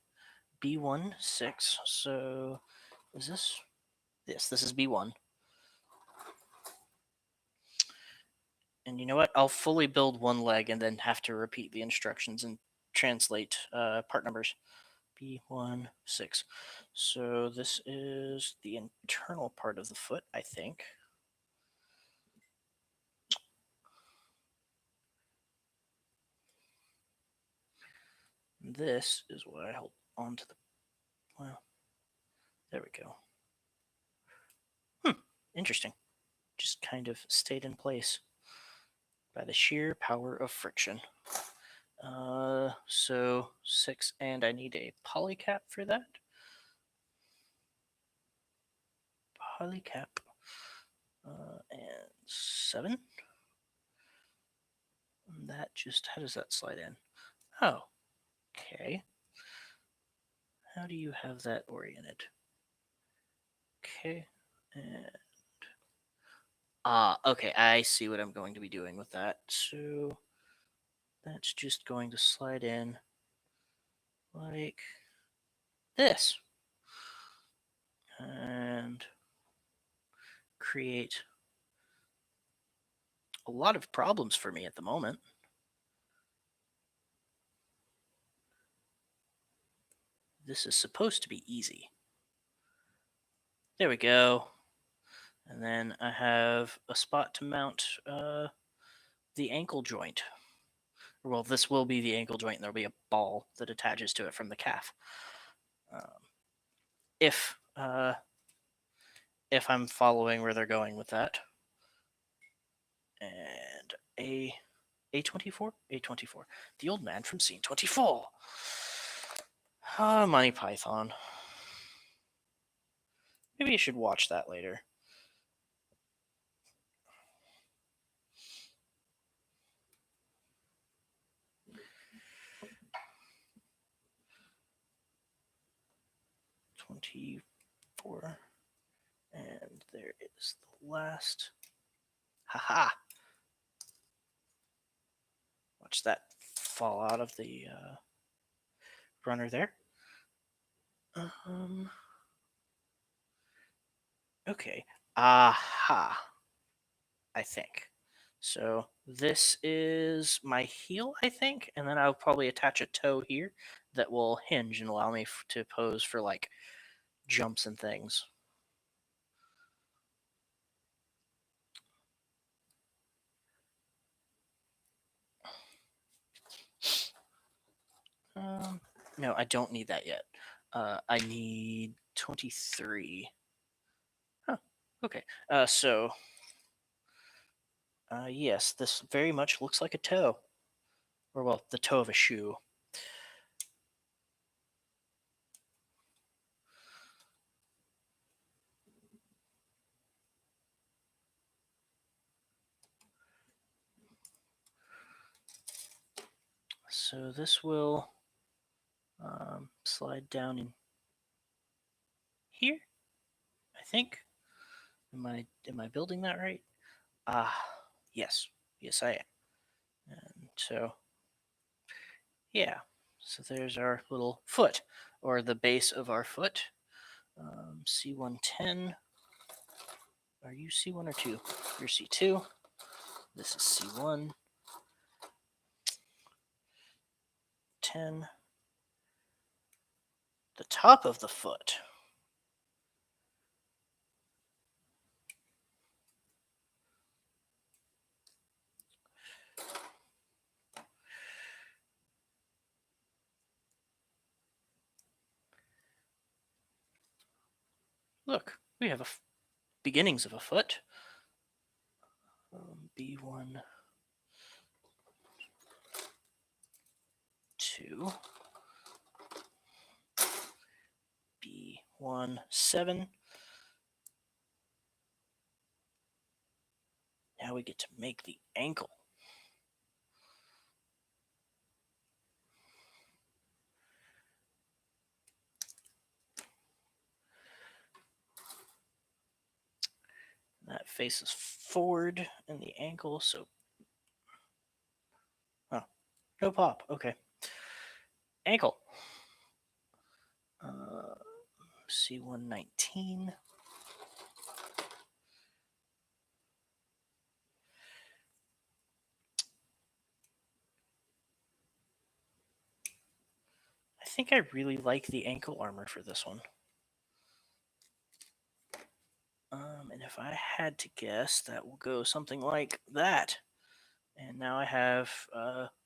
B1 6. So is this? This is B1. And you know what? I'll fully build one leg and then have to repeat the instructions and translate part numbers. B1 6. So this is the internal part of the foot, I think. This is what I hold onto the. Well, there we go. Interesting. Just kind of stayed in place by the sheer power of friction. So 6, and I need a polycap for that. Polycap. And 7. And that just, how does that slide in? Oh, okay. How do you have that oriented? Okay. And okay, I see what I'm going to be doing with that. So that's just going to slide in like this. And create a lot of problems for me at the moment. This is supposed to be easy. There we go. And then I have a spot to mount the ankle joint. Well, this will be the ankle joint, and there'll be a ball that attaches to it from the calf. If I'm following where they're going with that, and A24, the old man from scene 24. Monty Python. Maybe you should watch that later. $24, and there is the last. Haha! Watch that fall out of the runner there. Okay. Aha. I think. So this is my heel, I think, and then I'll probably attach a toe here that will hinge and allow me to pose for like jumps and things. No, I don't need that yet. I need 23. Huh. Okay. So yes, this very much looks like a toe, or well, the toe of a shoe. So this will slide down in here, I think. Am I building that right? Yes. Yes, I am. And so, yeah. So there's our little foot, or the base of our foot. C110. Are you C1 or 2? You're C2. This is C1. 10. The top of the foot. Look, we have beginnings of a foot. B1, 2, B1, 7. Now we get to make the ankle. That faces forward in the ankle, so. Oh, no pop. Okay. Ankle. C119. I think I really like the ankle armor for this one. And if I had to guess, that will go something like that. And now I have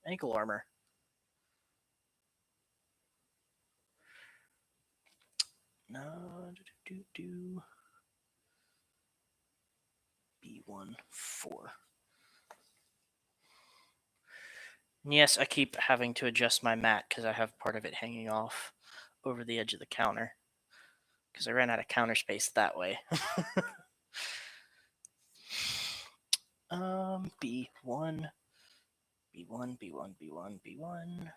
ankle armor. No, B1, 4. And yes, I keep having to adjust my mat because I have part of it hanging off over the edge of the counter because I ran out of counter space that way. B1, B1, B1, B1, B1.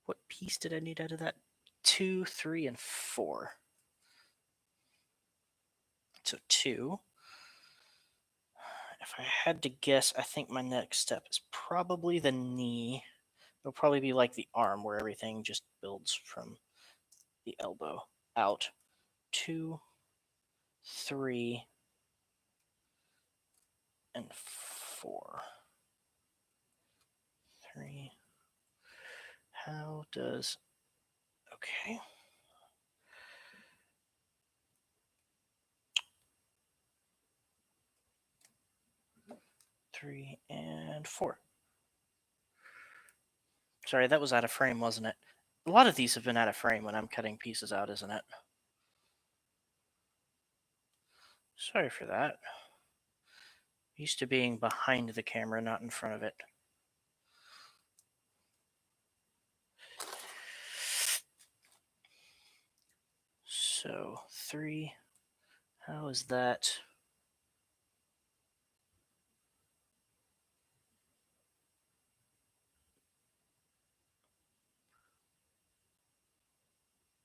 What piece did I need out of that? 2, 3, and 4. So 2. If I had to guess, I think my next step is probably the knee. It'll probably be like the arm where everything just builds from the elbow out. 2, 3, and 4. 3. How does. Okay. 3, 3, and 4. Sorry, that was out of frame, wasn't it? A lot of these have been out of frame when I'm cutting pieces out, isn't it? Sorry for that. Used to being behind the camera, not in front of it. So 3, how is that?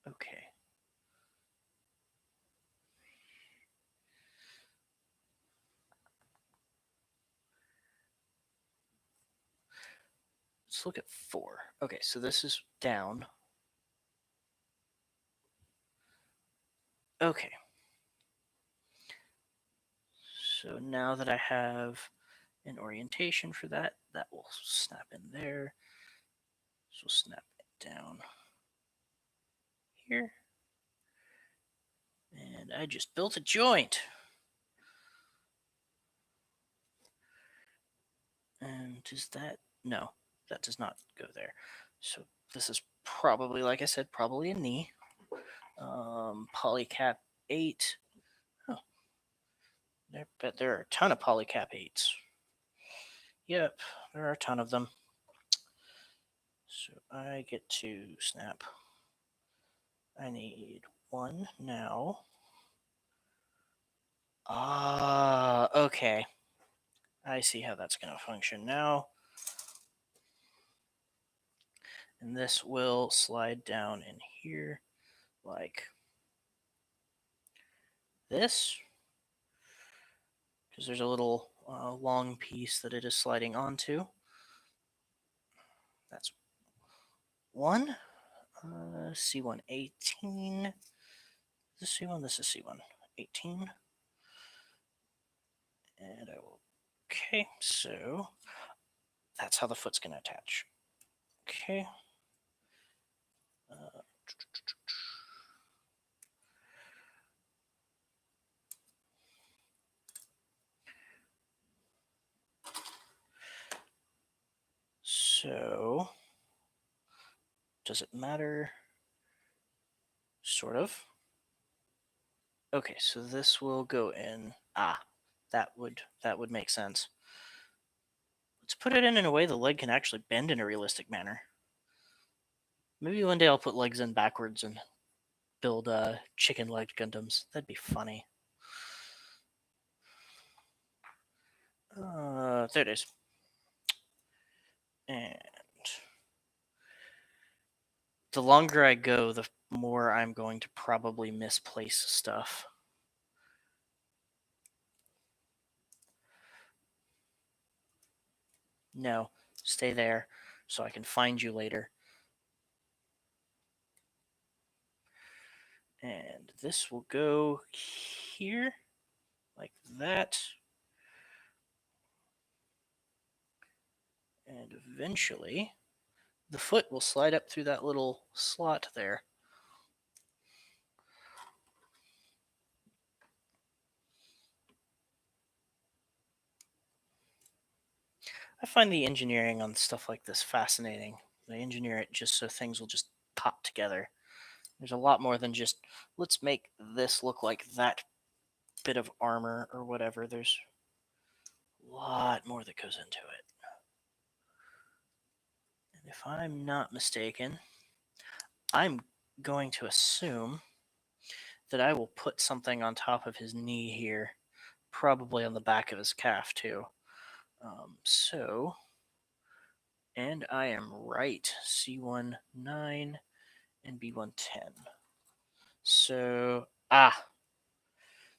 Okay. Let's look at 4. Okay, so this is down. Okay. So now that I have an orientation for that, that will snap in there. So we'll snap it down here. And I just built a joint. And does that? No, that does not go there. So this is probably, like I said, probably a knee. Polycap 8. Oh, I bet there are a ton of polycap 8s. Yep, there are a ton of them. So I get to snap. I need 1 now. Ah, okay. I see how that's going to function now. And this will slide down in here like this. Because there's a little long piece that it is sliding onto. That's 1. C1 18. This C1, this is C1 18. And I will. Okay, so that's how the foot's going to attach. Okay. So, does it matter? Sort of. Okay, so this will go in. Ah, that would make sense. Let's put it in a way the leg can actually bend in a realistic manner. Maybe one day I'll put legs in backwards and build chicken-legged Gundams. That'd be funny. There it is. And the longer I go, the more I'm going to probably misplace stuff. No, stay there so I can find you later. And this will go here, like that. And eventually, the foot will slide up through that little slot there. I find the engineering on stuff like this fascinating. They engineer it just so things will just pop together. There's a lot more than just, let's make this look like that bit of armor or whatever. There's a lot more that goes into it. And if I'm not mistaken, I'm going to assume that I will put something on top of his knee here, probably on the back of his calf too. And I am right, C1 9 and B1 10. So,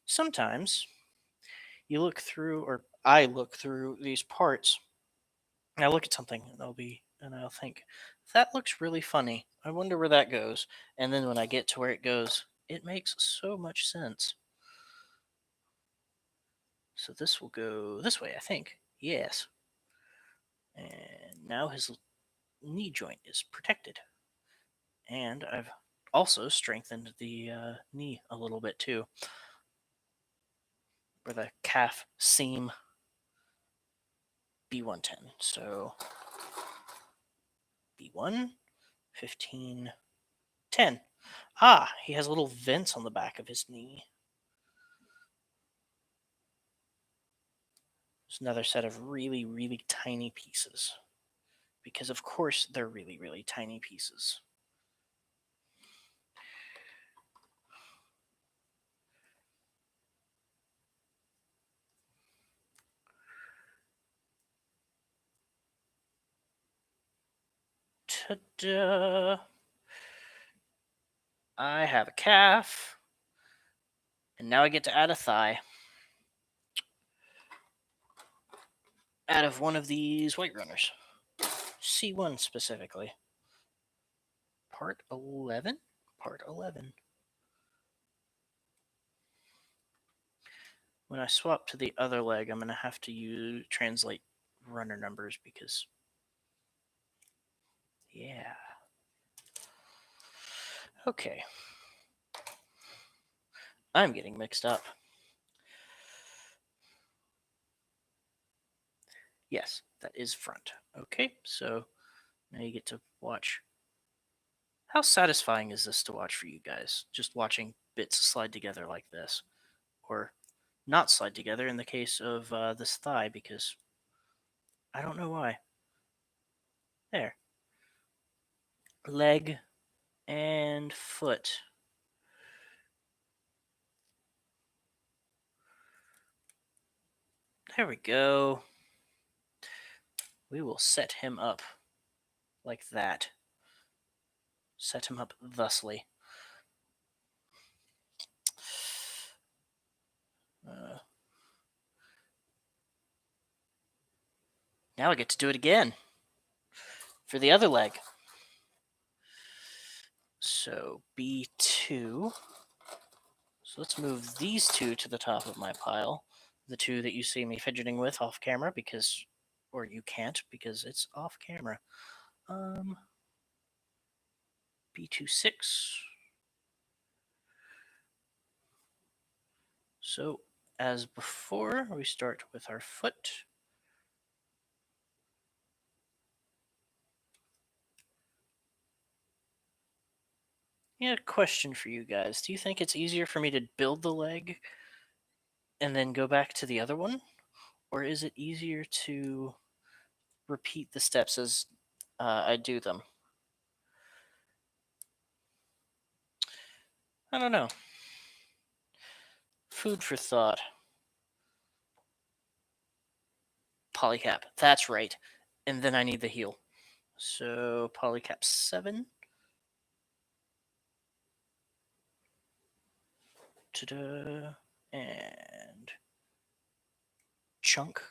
sometimes you look through, or I look through these parts, and I look at something, and I'll think, that looks really funny. I wonder where that goes. And then when I get to where it goes, it makes so much sense. So this will go this way, I think. Yes. And now his knee joint is protected. And I've also strengthened the knee a little bit too, or the calf seam. B110. So B1, 15, 10. Ah, he has little vents on the back of his knee. There's another set of really, really tiny pieces. Because, of course, they're really, really tiny pieces. Ta-da! I have a calf. And now I get to add a thigh. Out of one of these white runners. C1 specifically. Part 11? Part 11. When I swap to the other leg, I'm going to have to translate runner numbers because, yeah. Okay. I'm getting mixed up. Yes, that is front. Okay, so now you get to watch. How satisfying is this to watch for you guys? Just watching bits slide together like this. Or not slide together in the case of this thigh, because I don't know why. There. Leg and foot. There we go. We will set him up like that. Set him up thusly. Now I get to do it again for the other leg. So B2. So let's move these two to the top of my pile. The two that you see me fidgeting with off camera because, or you can't because it's off camera. B26. So as before, we start with our foot. Yeah, question for you guys. Do you think it's easier for me to build the leg and then go back to the other one? Or is it easier to repeat the steps as I do them? I don't know. Food for thought. Polycap. That's right. And then I need the heel. So polycap 7. Ta-da. And chunk.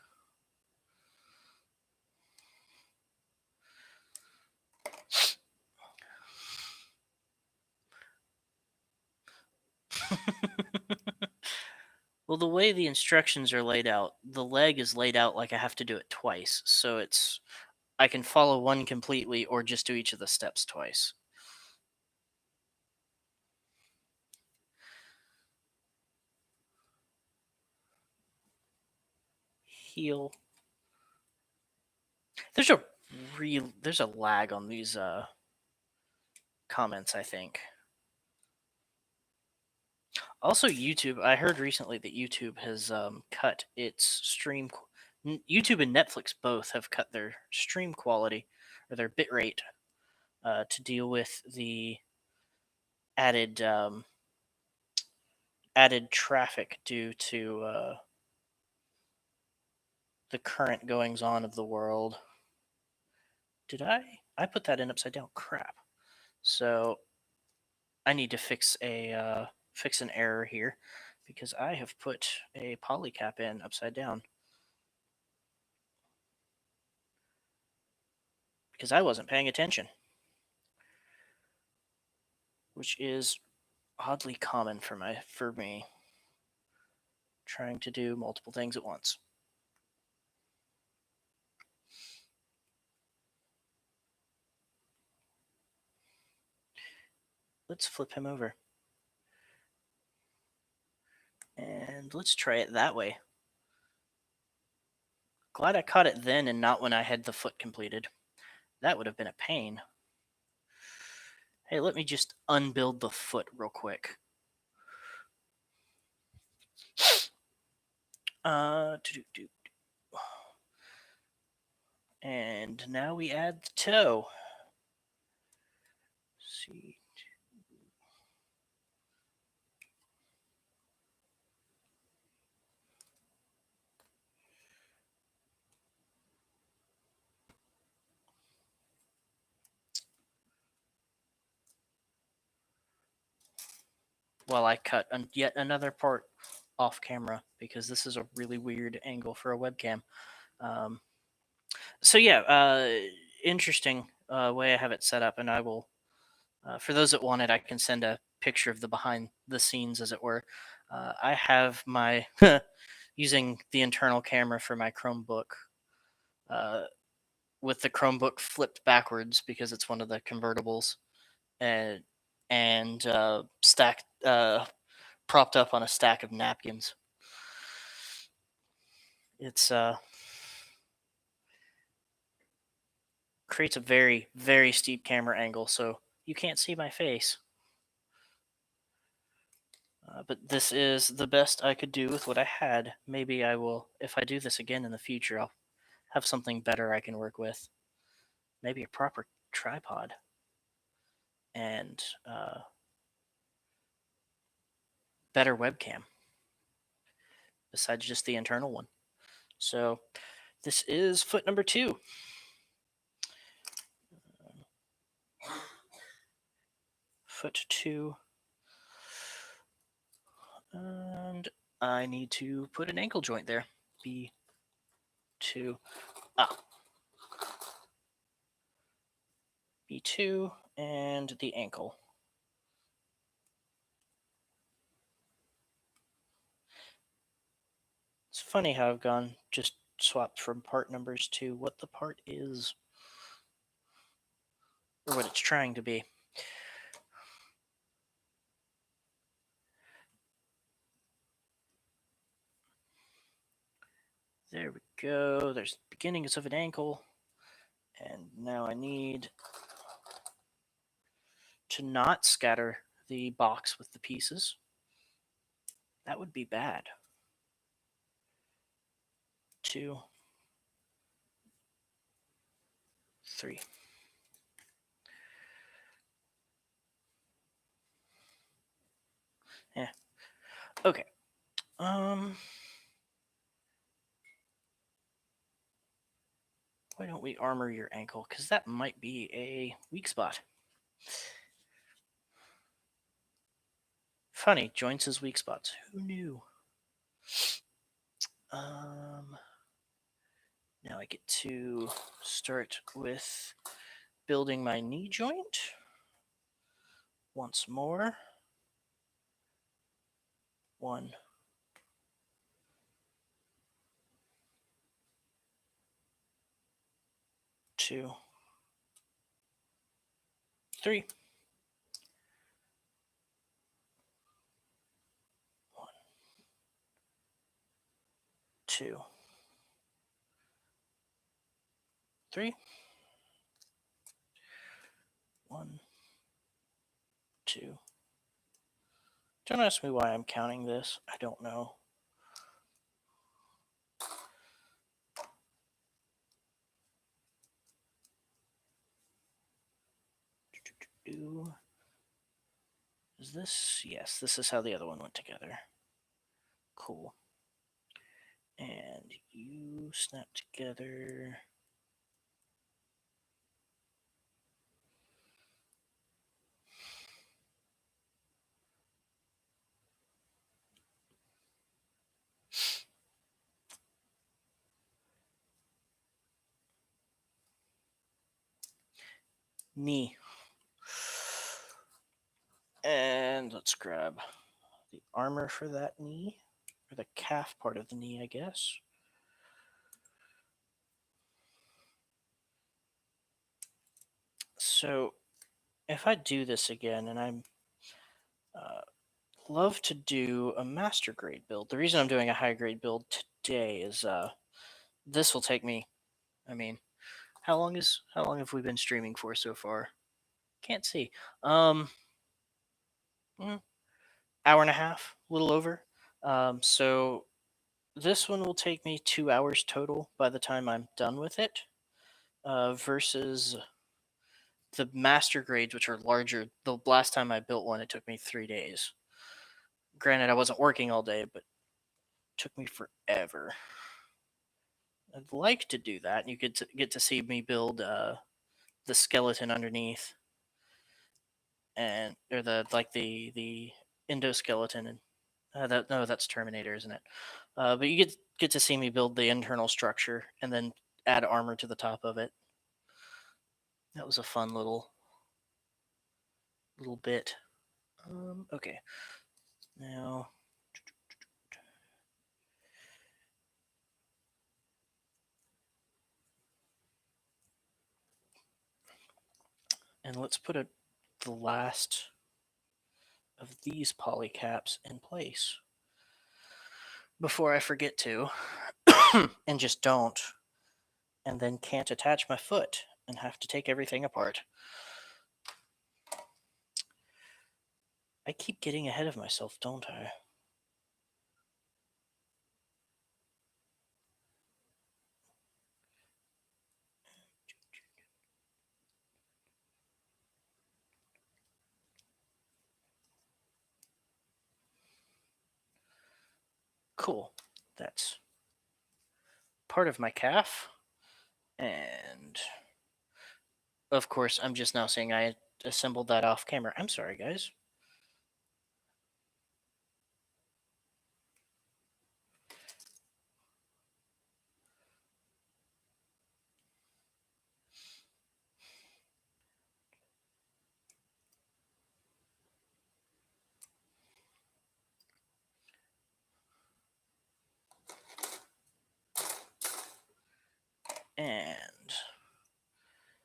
Well, the way the instructions are laid out, the leg is laid out like I have to do it twice. So I can follow one completely or just do each of the steps twice. Heel. There's a lag on these comments, I think. Also, YouTube. I heard recently that YouTube has cut its stream. YouTube and Netflix both have cut their stream quality or their bitrate to deal with the added added traffic due to the current goings on of the world. Did I put that in upside down? Crap. So I need to fix an error here because I have put a polycap in upside down because I wasn't paying attention, which is oddly common for me trying to do multiple things at once. Let's flip him over. And let's try it that way. Glad I caught it then and not when I had the foot completed. That would have been a pain. Hey, let me just unbuild the foot real quick. Do-do-do. And now we add the toe. See. While I cut yet another part off camera because this is a really weird angle for a webcam. Um, so yeah, interesting way I have it set up, and I will, for those that want it, I can send a picture of the behind the scenes, as it were. I have my using the internal camera for my Chromebook, uh, with the Chromebook flipped backwards because it's one of the convertibles, and stacked, propped up on a stack of napkins. It's creates a very, very steep camera angle, so you can't see my face. But this is the best I could do with what I had. Maybe I will, if I do this again in the future, I'll have something better I can work with. Maybe a proper tripod and better webcam besides just the internal one. So this is foot number 2. Foot 2. And I need to put an ankle joint there. B2. B2 and the ankle. It's funny how I've gone just swapped from part numbers to what the part is, or what it's trying to be. There we go. There's beginnings of an ankle. And now I need to not scatter the box with the pieces. That would be bad. 2, 3. Yeah. Okay. Why don't we armor your ankle? Because that might be a weak spot. Funny, joints is weak spots. Who knew? Now I get to start with building my knee joint once more. 1, 2, 3. 1, 2, 3. 1, 2. Don't ask me why I'm counting this. I don't know. Is this? Yes, this is how the other one went together. Cool. And you snap together. Knee. And let's grab the armor for that knee, or the calf part of the knee, I guess. So if I do this again, and I'm love to do a master grade build. The reason I'm doing a high grade build today is this will take me. I mean, how long have we been streaming for so far? Can't see. Um, mm, Hour and a half, a little over. So this one will take me 2 hours total by the time I'm done with it. Versus the master grades, which are larger. The last time I built one, it took me 3 days. Granted, I wasn't working all day, but it took me forever. I'd like to do that. You get to see me build the skeleton underneath, and or the endoskeleton, and that's Terminator, isn't it? But you get to see me build the internal structure and then add armor to the top of it. That was a fun little bit. Okay, now and let's put the last of these polycaps in place before I forget to, and just don't, and then can't attach my foot and have to take everything apart. I keep getting ahead of myself, don't I? Cool. That's part of my calf. And of course, I'm just now saying I assembled that off camera. I'm sorry, guys. And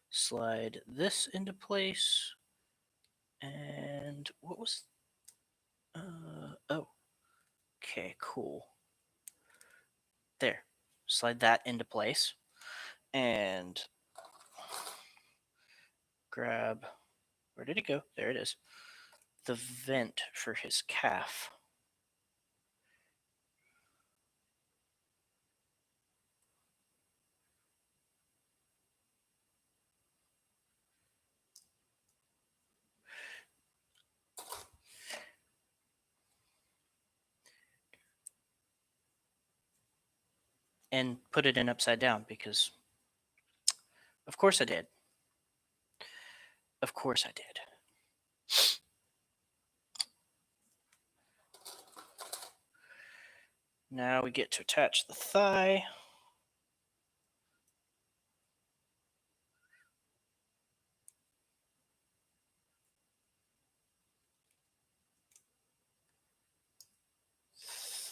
slide this into place. And what was. Oh. Okay, cool. There. Slide that into place. And grab. Where did it go? There it is. The vent for his calf. And put it in upside down because. Of course I did. Of course I did. Now we get to attach the thigh.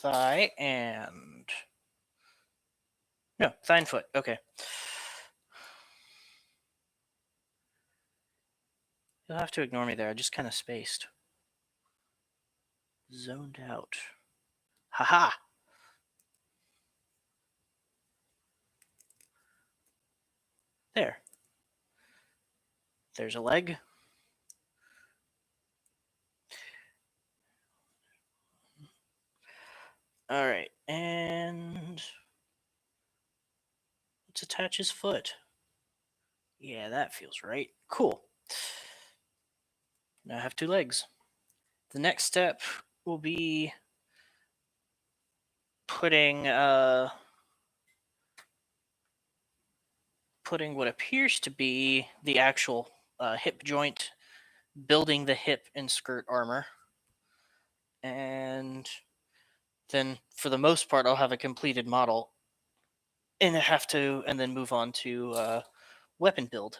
Thigh and. No, thigh and foot. Okay. You'll have to ignore me there. I just kind of spaced. Zoned out. Haha! There. There's a leg. All right, and let's attach his foot. Yeah, that feels right. Cool. Now I have 2 legs. The next step will be putting putting what appears to be the actual hip joint, building the hip and skirt armor, and then for the most part I'll have a completed model, and then move on to weapon build.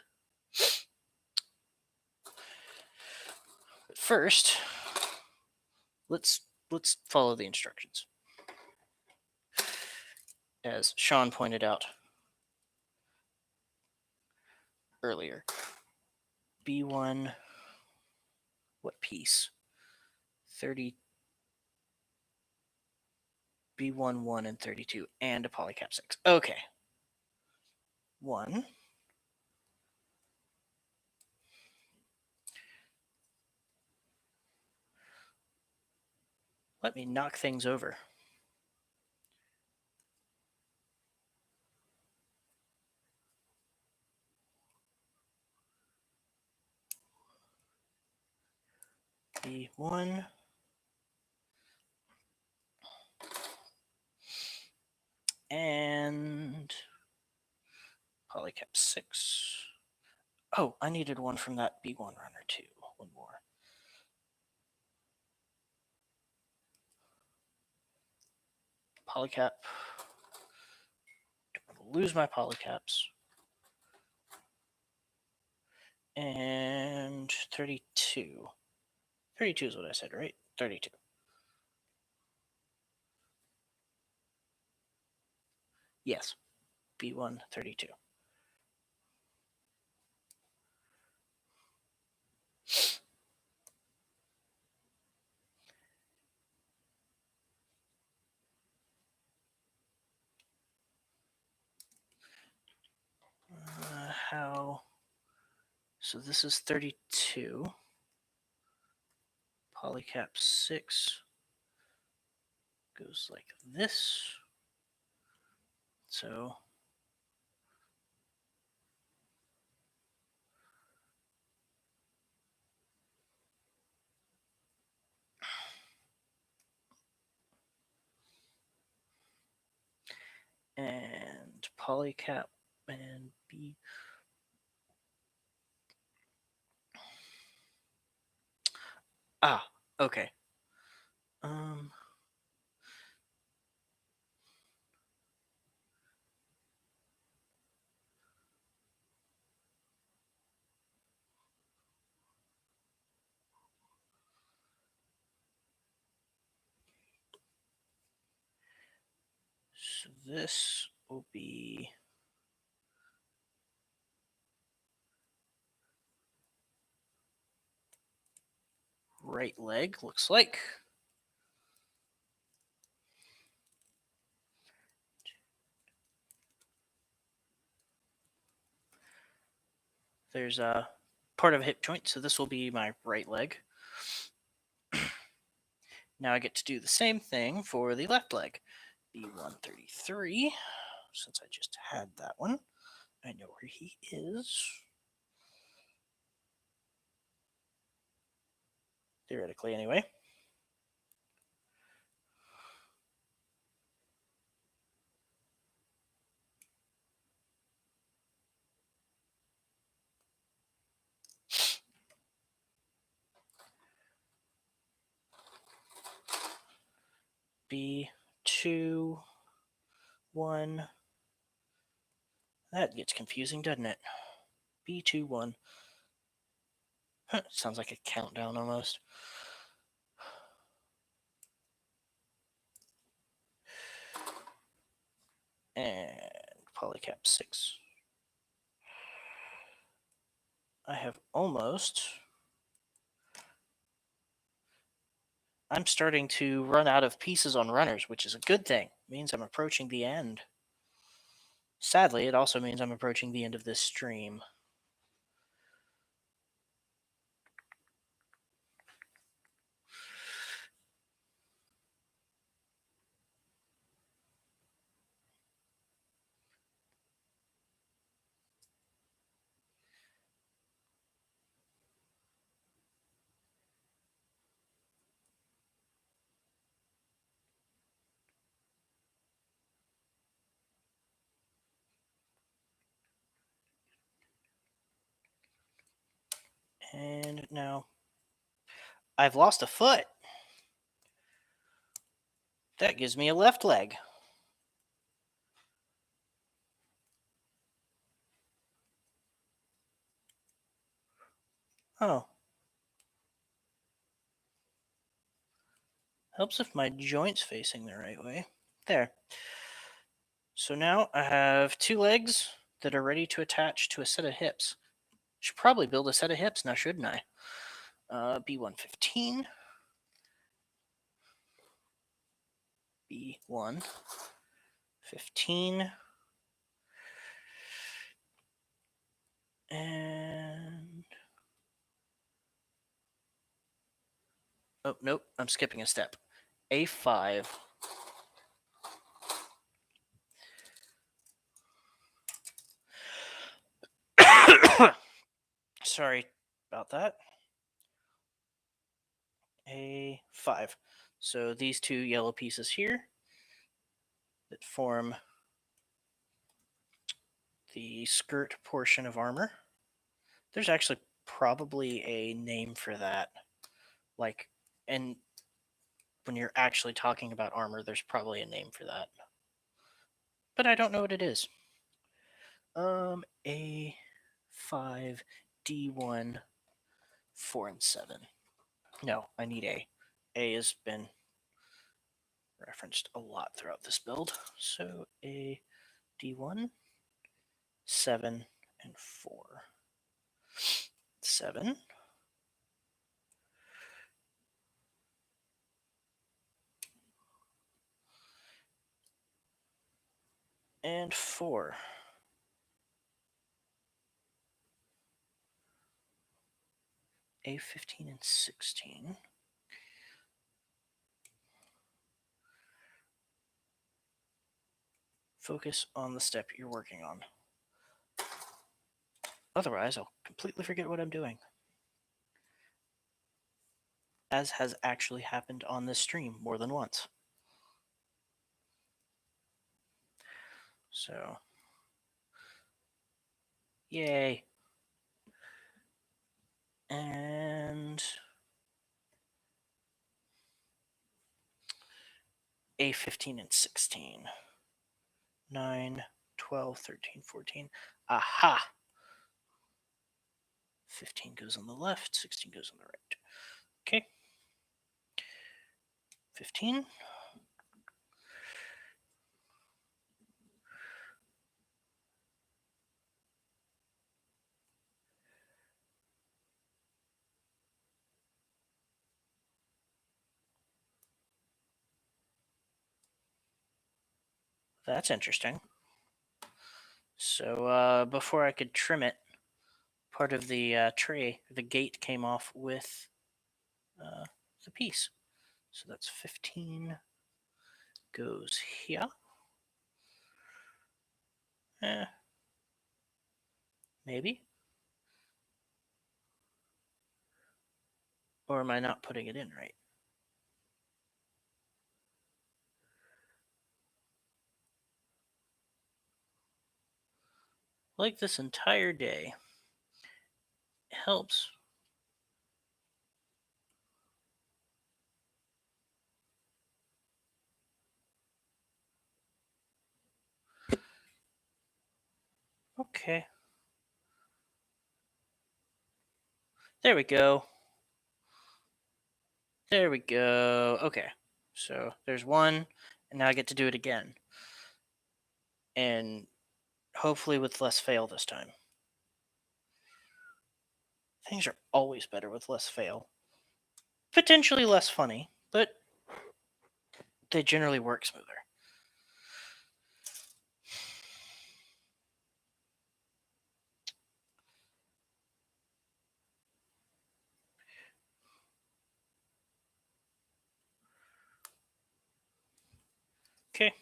But first, let's follow the instructions. As Sean pointed out earlier. B1, what piece? 30, B1, 1, and 32, and a polycap 6. Okay, 1. Let me knock things over. B1. And polycap 6. Oh, I needed one from that B1 runner too. One more. Polycap. Don't want to lose my polycaps. And 32. 32 is what I said, right? 32. Yes. B1, 32. How? So this is 32. Polycap 6 goes like this. So and polycap and B. Okay. So this will be right leg, looks like. There's a part of a hip joint, so this will be my right leg. Now I get to do the same thing for the left leg. B133, since I just had that one. I know where he is. Theoretically, anyway. B2, 1. That gets confusing, doesn't it? B2, 1. Sounds like a countdown almost. And polycap 6. I have almost. I'm starting to run out of pieces on runners, which is a good thing. It means I'm approaching the end. Sadly, it also means I'm approaching the end of this stream. And now I've lost a foot. That gives me a left leg. Oh. Helps if my joint's facing the right way. There. So now I have 2 legs that are ready to attach to a set of hips. Should probably build a set of hips now, shouldn't I? B115. B115. And oh nope, I'm skipping a step. A5. Sorry about that. A5. So these two yellow pieces here that form the skirt portion of armor. There's actually probably a name for that. Like, and when you're actually talking about armor, there's probably a name for that. But I don't know what it is. A5, D1, 4, and 7. No, I need A. A has been referenced a lot throughout this build. So A, D1, 7, and 4. 7. And 4. A15 and 16. Focus on the step you're working on. Otherwise, I'll completely forget what I'm doing. As has actually happened on this stream more than once. So, yay. And A15 and 16. 9, 12, 13, 14. Aha! 15 goes on the left, 16 goes on the right. Okay. 15. That's interesting. So before I could trim it, part of the tray, the gate came off with the piece. So that's 15 goes here. Maybe. Or am I not putting it in right? Like this entire day. It helps. Okay. There we go. There we go. Okay. So there's one, and now I get to do it again. And hopefully with less fail this time. Things are always better with less fail. Potentially less funny, but they generally work smoother. Okay,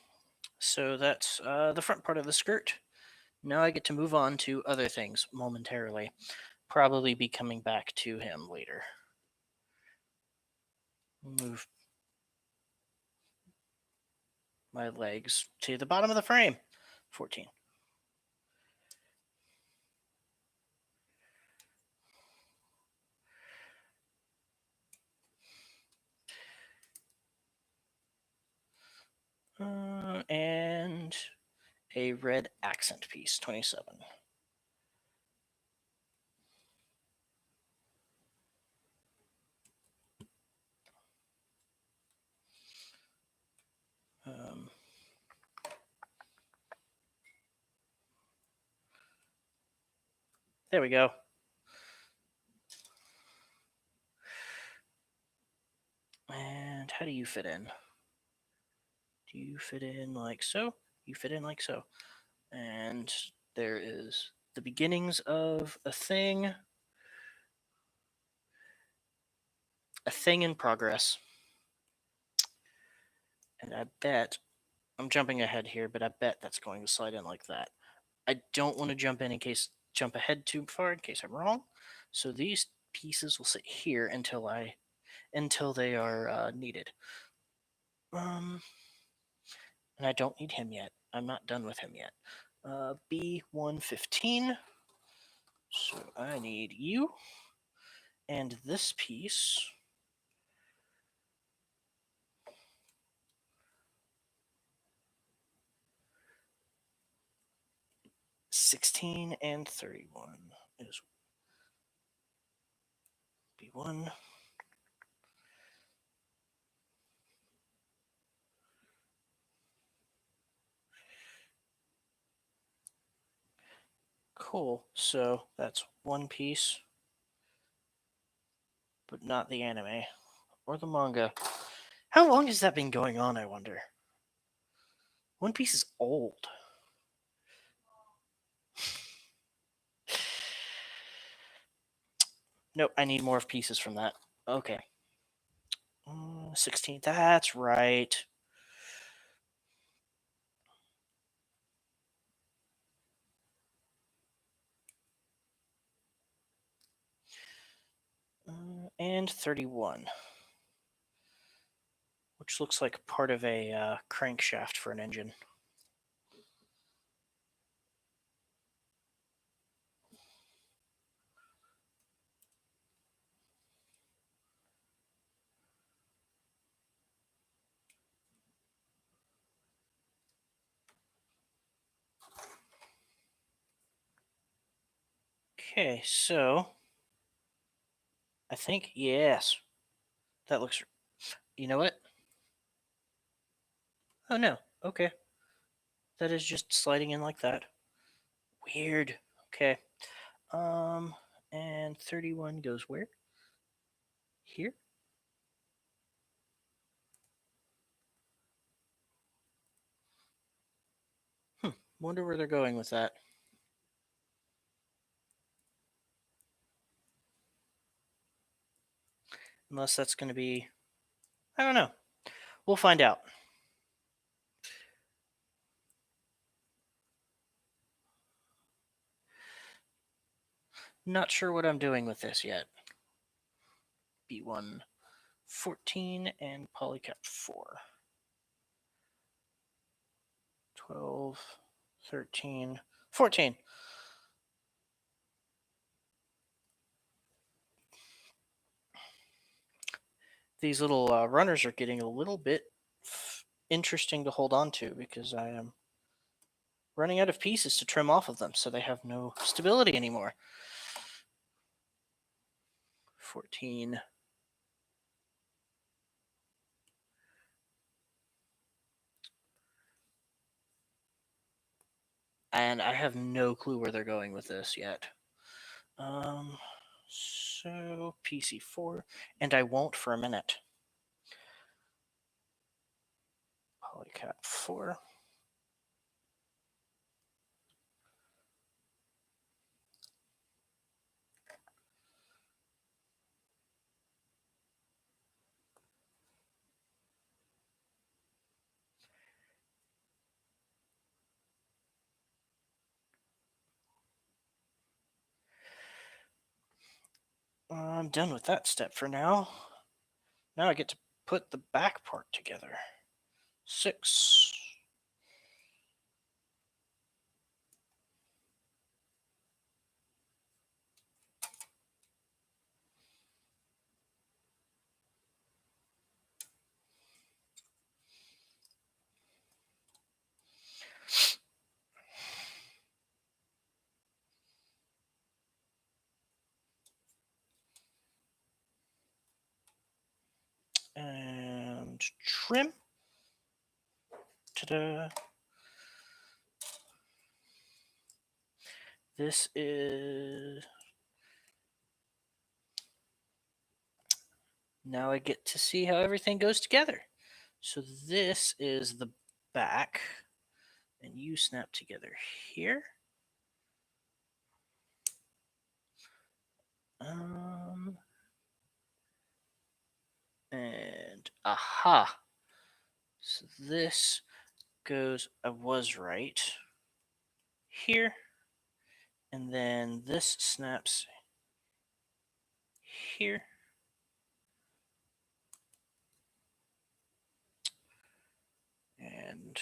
so that's the front part of the skirt. Now I get to move on to other things momentarily. Probably be coming back to him later. Move my legs to the bottom of the frame. 14. And a red accent piece, 27. There we go. And how do you fit in? Do you fit in like so? You fit in like so. And there is the beginnings of a thing in progress. And I bet I'm jumping ahead here, but I bet that's going to slide in like that. I don't want to jump ahead too far in case I'm wrong. So these pieces will sit here until they are needed. And I don't need him yet. I'm not done with him yet. B115. So I need you and this piece. 16 and 31 is B1. Cool. So that's one piece, but not the anime or the manga. How long has that been going on, I wonder? One Piece is old. Nope, I need more pieces from that. Okay. 16, that's right. And 31. Which looks like part of a crankshaft for an engine. Okay, so I think, yes, that looks. You know what? Oh no. Okay. That is just sliding in like that. Weird. Okay. Um, and 31 goes where? Here? Wonder where they're going with that. Unless that's going to be. I don't know. We'll find out. Not sure what I'm doing with this yet. B1 14 and polycap 4. 12, 13, 14. These little runners are getting a little bit interesting to hold on to because I am running out of pieces to trim off of them, so they have no stability anymore. 14. And I have no clue where they're going with this yet. So PC4, and I won't for a minute. Polycap 4. I'm done with that step for now. Now I get to put the back part together. 6. And trim. Ta-da. This is. Now I get to see how everything goes together. So this is the back, and you snap together here. And aha. So this goes, I was right here. And then this snaps here. And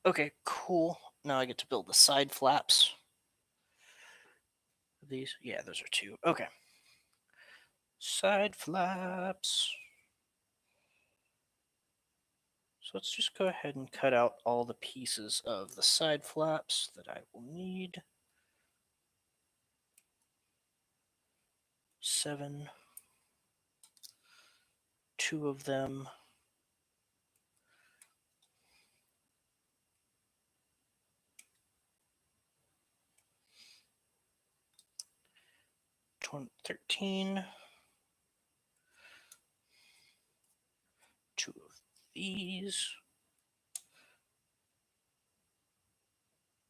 okay, cool. Now I get to build the side flaps. These, yeah, those are two. Okay. Side flaps. So let's just go ahead and cut out all the pieces of the side flaps that I will need. 7. 2 of them. 13. 2 of these.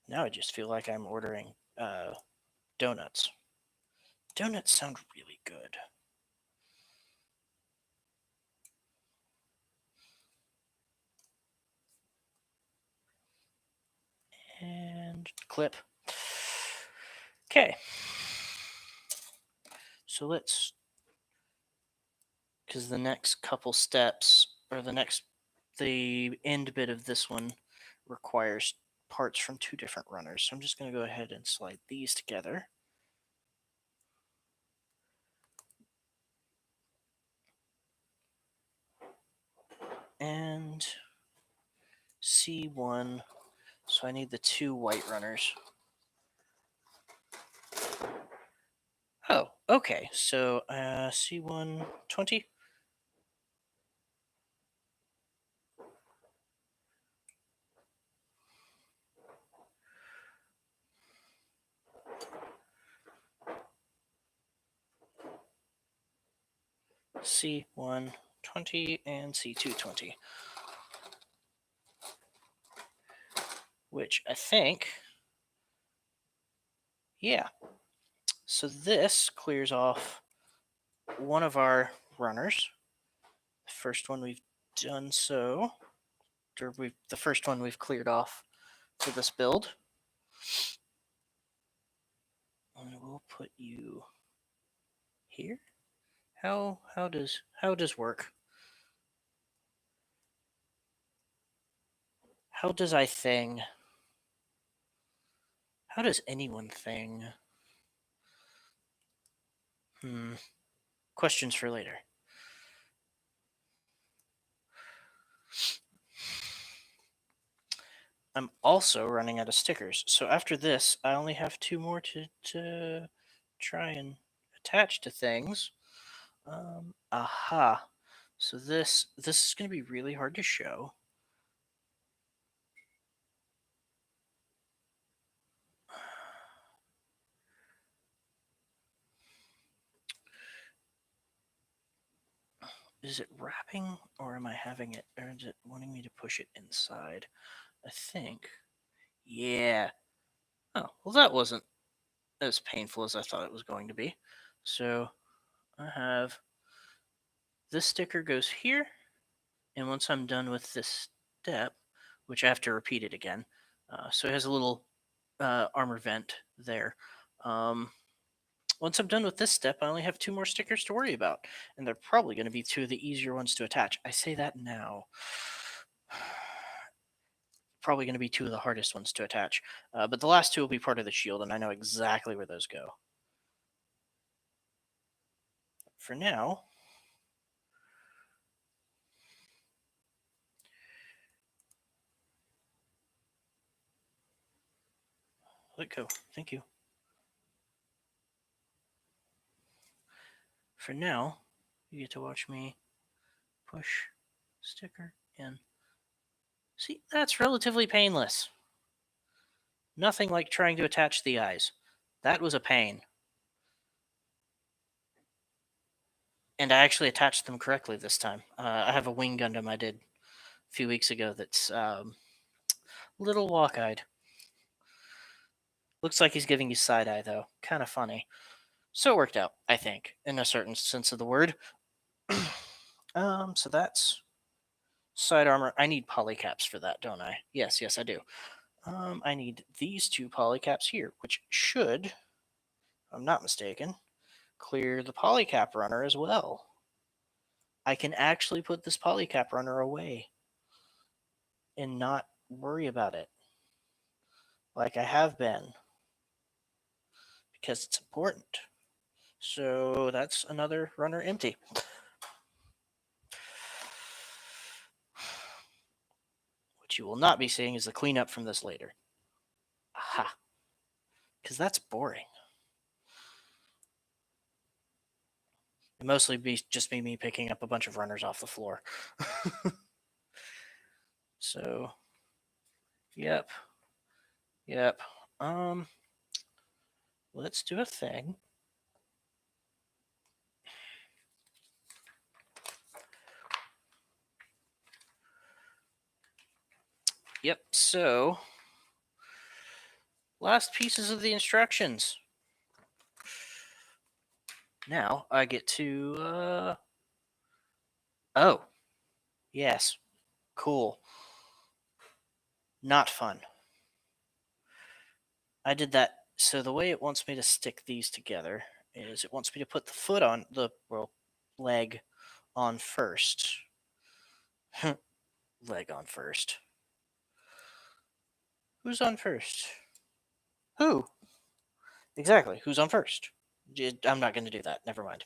Now I just feel like I'm ordering donuts. Donuts sound really good. And clip. Okay. So let's, because the next couple steps, or the end bit of this one requires parts from 2 different runners. So I'm just going to go ahead and slide these together. And C1. So I need the 2 white runners. Oh, okay. So C1 20. C1 20 and C2 20. Which I think, yeah. So this clears off one of our runners. The first one we've done so, or the first one we've cleared off for this build. And we'll put you here. How does work? How does I thing? How does anyone thing? Questions for later. I'm also running out of stickers. So after this, I only have 2 more to try and attach to things. Aha. So this is going to be really hard to show. Is it wrapping, or am I having it, or is it wanting me to push it inside? I think. Yeah. Oh, well, that wasn't as painful as I thought it was going to be. So I have this sticker goes here, and once I'm done with this step, which I have to repeat it again, so it has a little armor vent there. Once I'm done with this step, I only have 2 more stickers to worry about, and they're probably going to be 2 of the easier ones to attach. I say that now. Probably going to be 2 of the hardest ones to attach, but the last 2 will be part of the shield, and I know exactly where those go. For now, let go. Thank you. For now, you get to watch me push sticker in. See, that's relatively painless. Nothing like trying to attach the eyes. That was a pain. And I actually attached them correctly this time. I have a wing Gundam I did a few weeks ago that's little walk-eyed. Looks like he's giving you side eye though. Kind of funny. So it worked out, I think, in a certain sense of the word. So that's side armor. I need polycaps for that, don't I? Yes, yes, I do. I need these two polycaps here, which should, if I'm not mistaken, clear the polycap runner as well. I can actually put this polycap runner away and not worry about it like I have been because it's important. So that's another runner empty. What you will not be seeing is the cleanup from this later. Aha. Because that's boring. It mostly be just me picking up a bunch of runners off the floor. So, yep. Yep. Let's do a thing. Yep, so last pieces of the instructions. Now I get to oh. Yes. Cool. Not fun. I did that. So the way it wants me to stick these together is it wants me to put the foot on the leg on first. Leg on first. Who's on first? Who? Exactly. Who's on first? I'm not going to do that. Never mind.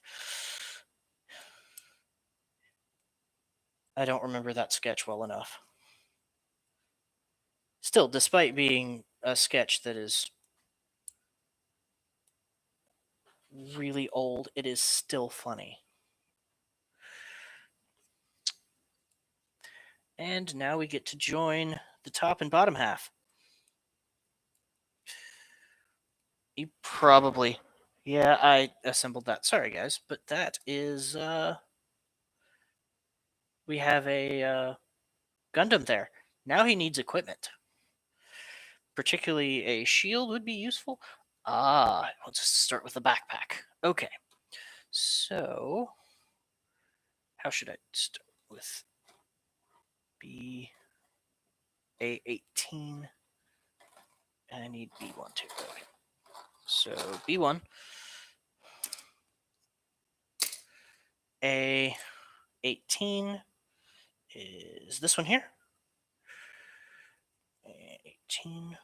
I don't remember that sketch well enough. Still, despite being a sketch that is really old, it is still funny. And now we get to join the top and bottom half. You probably... Yeah, I assembled that. Sorry, guys. But that is... We have a Gundam there. Now he needs equipment. Particularly a shield would be useful. Let's just start with the backpack. Okay. So... How should I start with... A18. And I need B1 too. Okay. So B1, A18 is this one here. A18.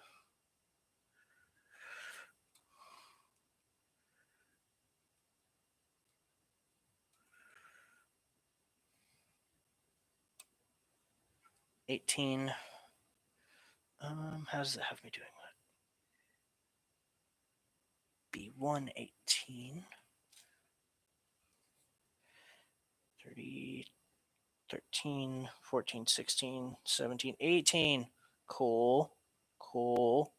How does it have me doing that? B1, 18. 30, 13, 14, 16, 17, 18. Cool. Cool.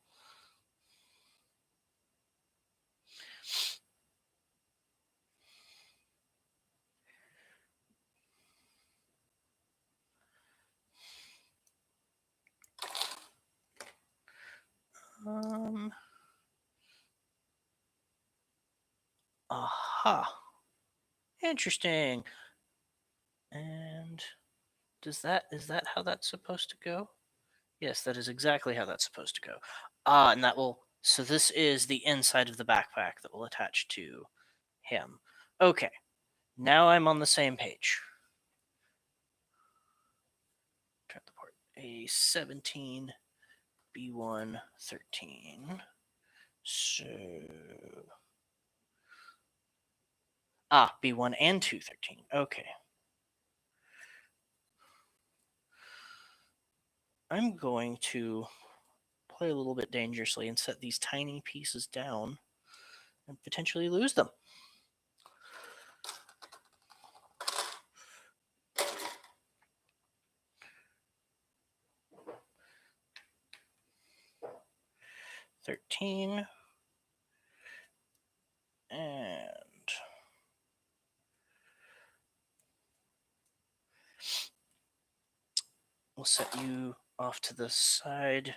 Aha. Interesting. And is that how that's supposed to go? Yes, that is exactly how that's supposed to go. And that will... So this is the inside of the backpack that will attach to him. Okay. Now I'm on the same page. Turn the port. A17, B1, 13. So... B1 and 213. Okay. I'm going to play a little bit dangerously and set these tiny pieces down and potentially lose them. $13 and we'll set you off to the side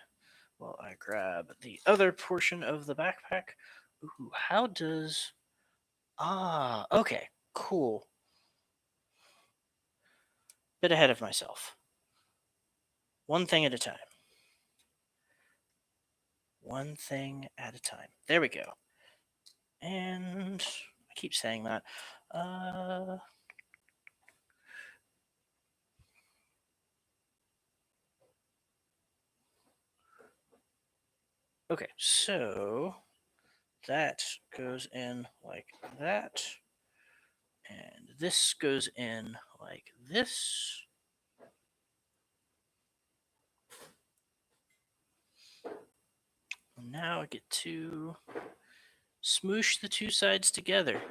while I grab the other portion of the backpack. Ooh, how does... Ah, okay, cool. Bit ahead of myself. One thing at a time. One thing at a time. There we go. And I keep saying that. Okay, so that goes in like that. And this goes in like this. And now I get to smoosh the two sides together.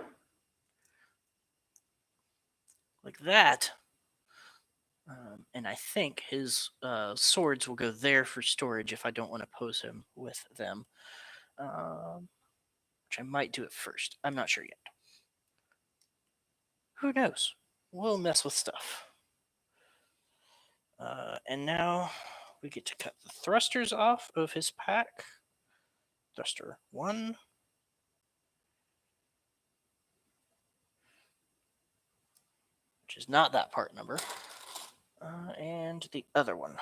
Like that. And I think his swords will go there for storage if I don't want to pose him with them. Which I might do it first. I'm not sure yet. Who knows? We'll mess with stuff. And now we get to cut the thrusters off of his pack. Thruster 1. Which is not that part number. And the other one.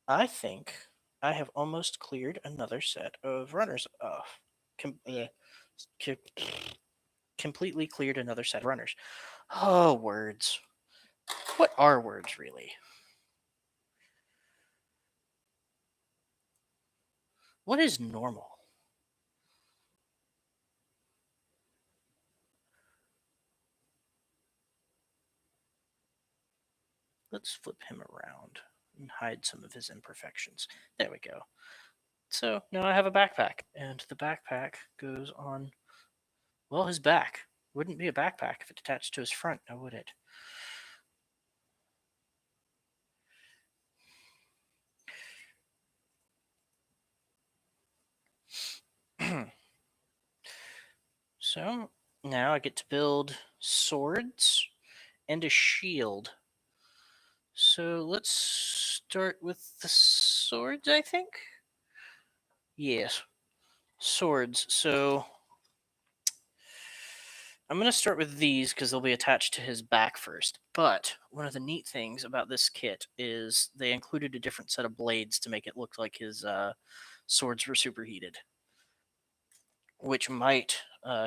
I think I have almost cleared another set of runners off. Completely cleared another set of runners. Oh, words. What are words, really? What is normal? Let's flip him around and hide some of his imperfections. There we go. So now I have a backpack, and the backpack goes on, well, his back. Wouldn't be a backpack if it attached to his front, now would it? So now I get to build swords and a shield. So let's start with the swords, I think. Yes, swords. So I'm going to start with these because they'll be attached to his back first. But one of the neat things about this kit is they included a different set of blades to make it look like his swords were superheated, which might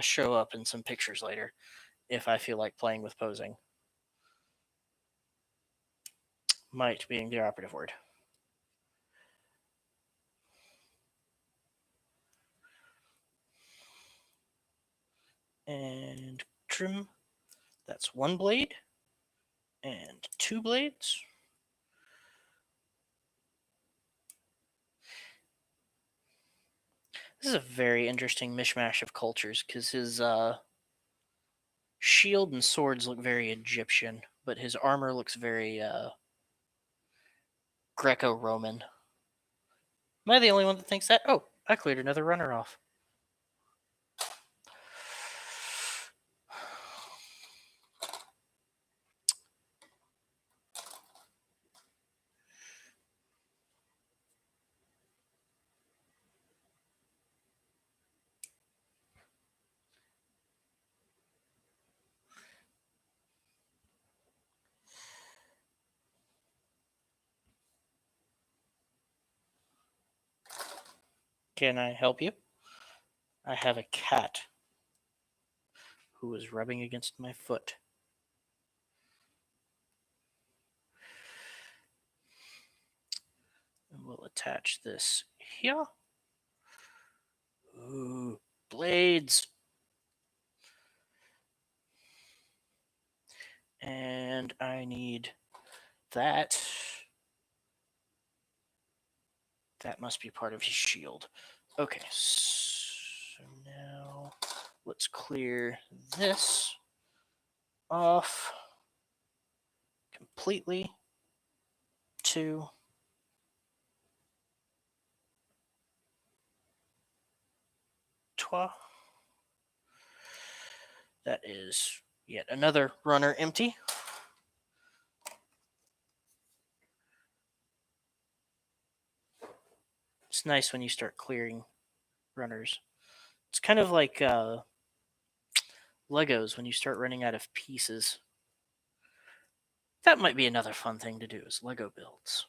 show up in some pictures later if I feel like playing with posing. Might being the operative word. And trim. That's one blade and two blades. This is a very interesting mishmash of cultures because his shield and swords look very Egyptian, but his armor looks very Greco-Roman. Am I the only one that thinks that? Oh, I cleared another runner off. Can I help you? I have a cat who is rubbing against my foot. And we'll attach this here. Ooh, blades. And I need that. That must be part of his shield. Okay, so now let's clear this off completely. 2. That is yet another runner empty. It's nice when you start clearing runners. It's kind of like Legos when you start running out of pieces. That might be another fun thing to do is Lego builds.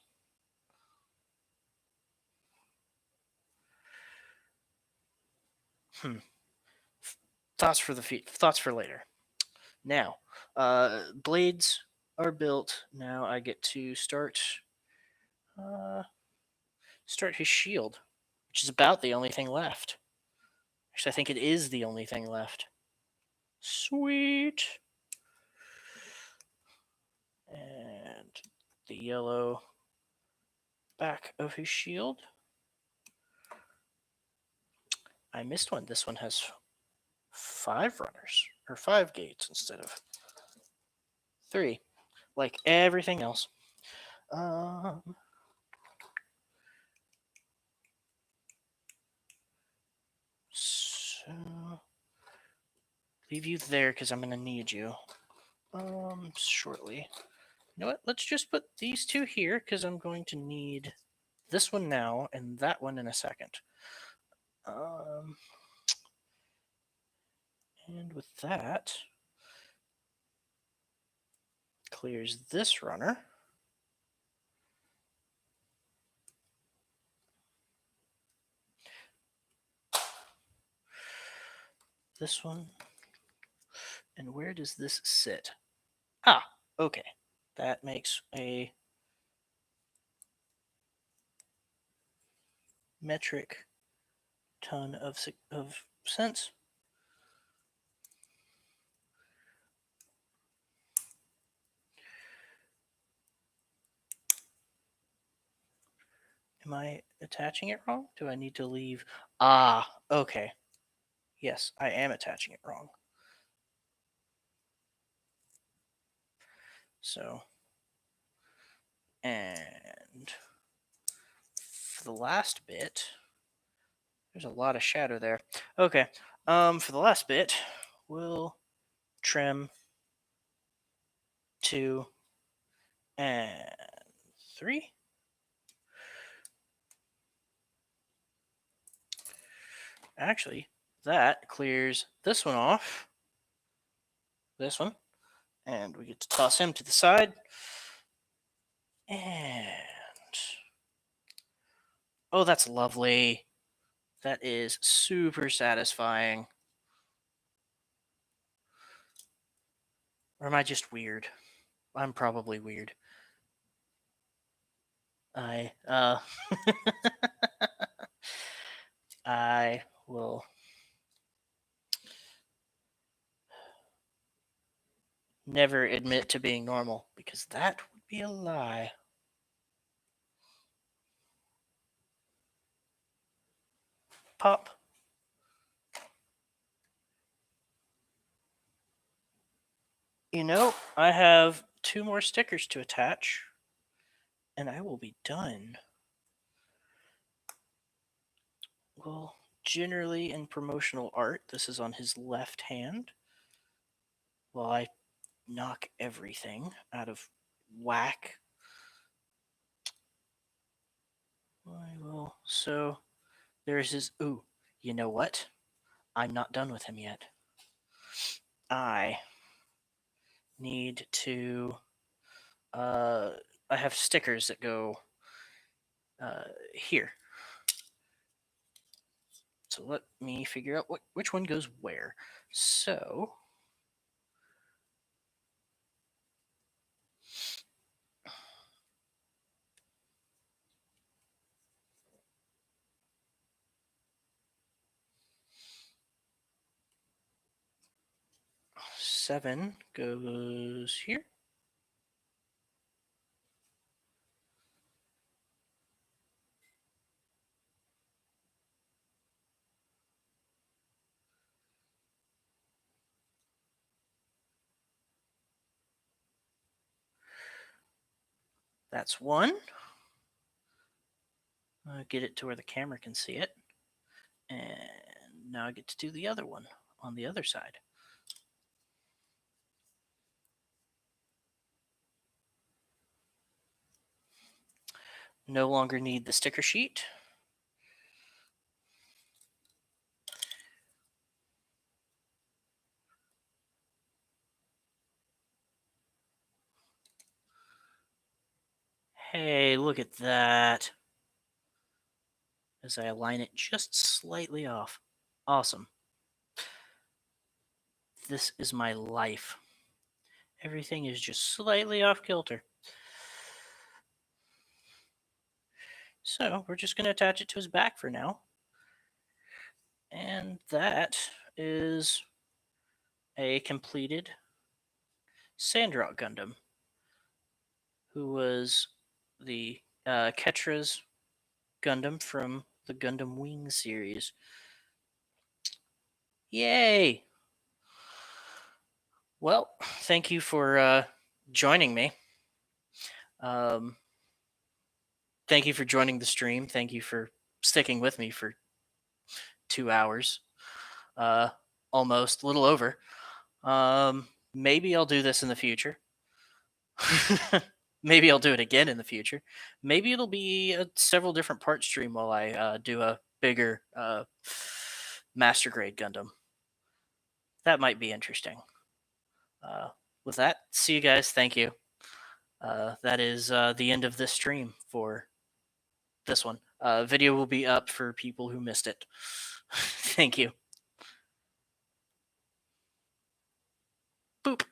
Thoughts for later. Now, blades are built. Now I get to start his shield, which is about the only thing left. Actually, I think it is the only thing left. Sweet. And the yellow back of his shield. I missed one. This one has 5 runners, or 5 gates instead of 3, like everything else. So leave you there because I'm gonna need you shortly. You know what? Let's just put these 2 here because I'm going to need this one now and that one in a second. And with that, clears this runner. This one. And where does this sit? Ah, okay. That makes a metric ton of sense. Am I attaching it wrong? Do I need to leave? Ah, okay. Yes, I am attaching it wrong. So, and for the last bit, there's a lot of shadow there. Okay, for the last bit, we'll trim 2 and 3. Actually, that clears this one off. This one. And we get to toss him to the side. And oh, that's lovely. That is super satisfying. Or am I just weird? I'm probably weird. I I will never admit to being normal because that would be a lie. Pop. You know, I have 2 more stickers to attach, and I will be done. Well, generally in promotional art, this is on his left hand. While I knock everything out of whack. I will. So there's his. Ooh, you know what? I'm not done with him yet. I need to. I have stickers that go here. So let me figure out which one goes where. So. Seven goes here. That's one. Get it to where the camera can see it. And now I get to do the other one on the other side. No longer need the sticker sheet. Hey, look at that. As I align it just slightly off. Awesome. This is my life. Everything is just slightly off kilter. So we're just going to attach it to his back for now. And that is a completed Sandrock Gundam, who was the Ketra's Gundam from the Gundam Wing series. Yay! Well, thank you for joining me. Um, Thank you for joining the stream. Thank you for sticking with me for 2 hours, uh, almost a little over. Maybe I'll do this in the future. Maybe I'll do it again in the future. Maybe it'll be a several different part stream while I do a bigger master grade Gundam. That might be interesting. Uh, with that, see you guys. Thank you. That is the end of this stream for this one. Video will be up for people who missed it. Thank you. Boop.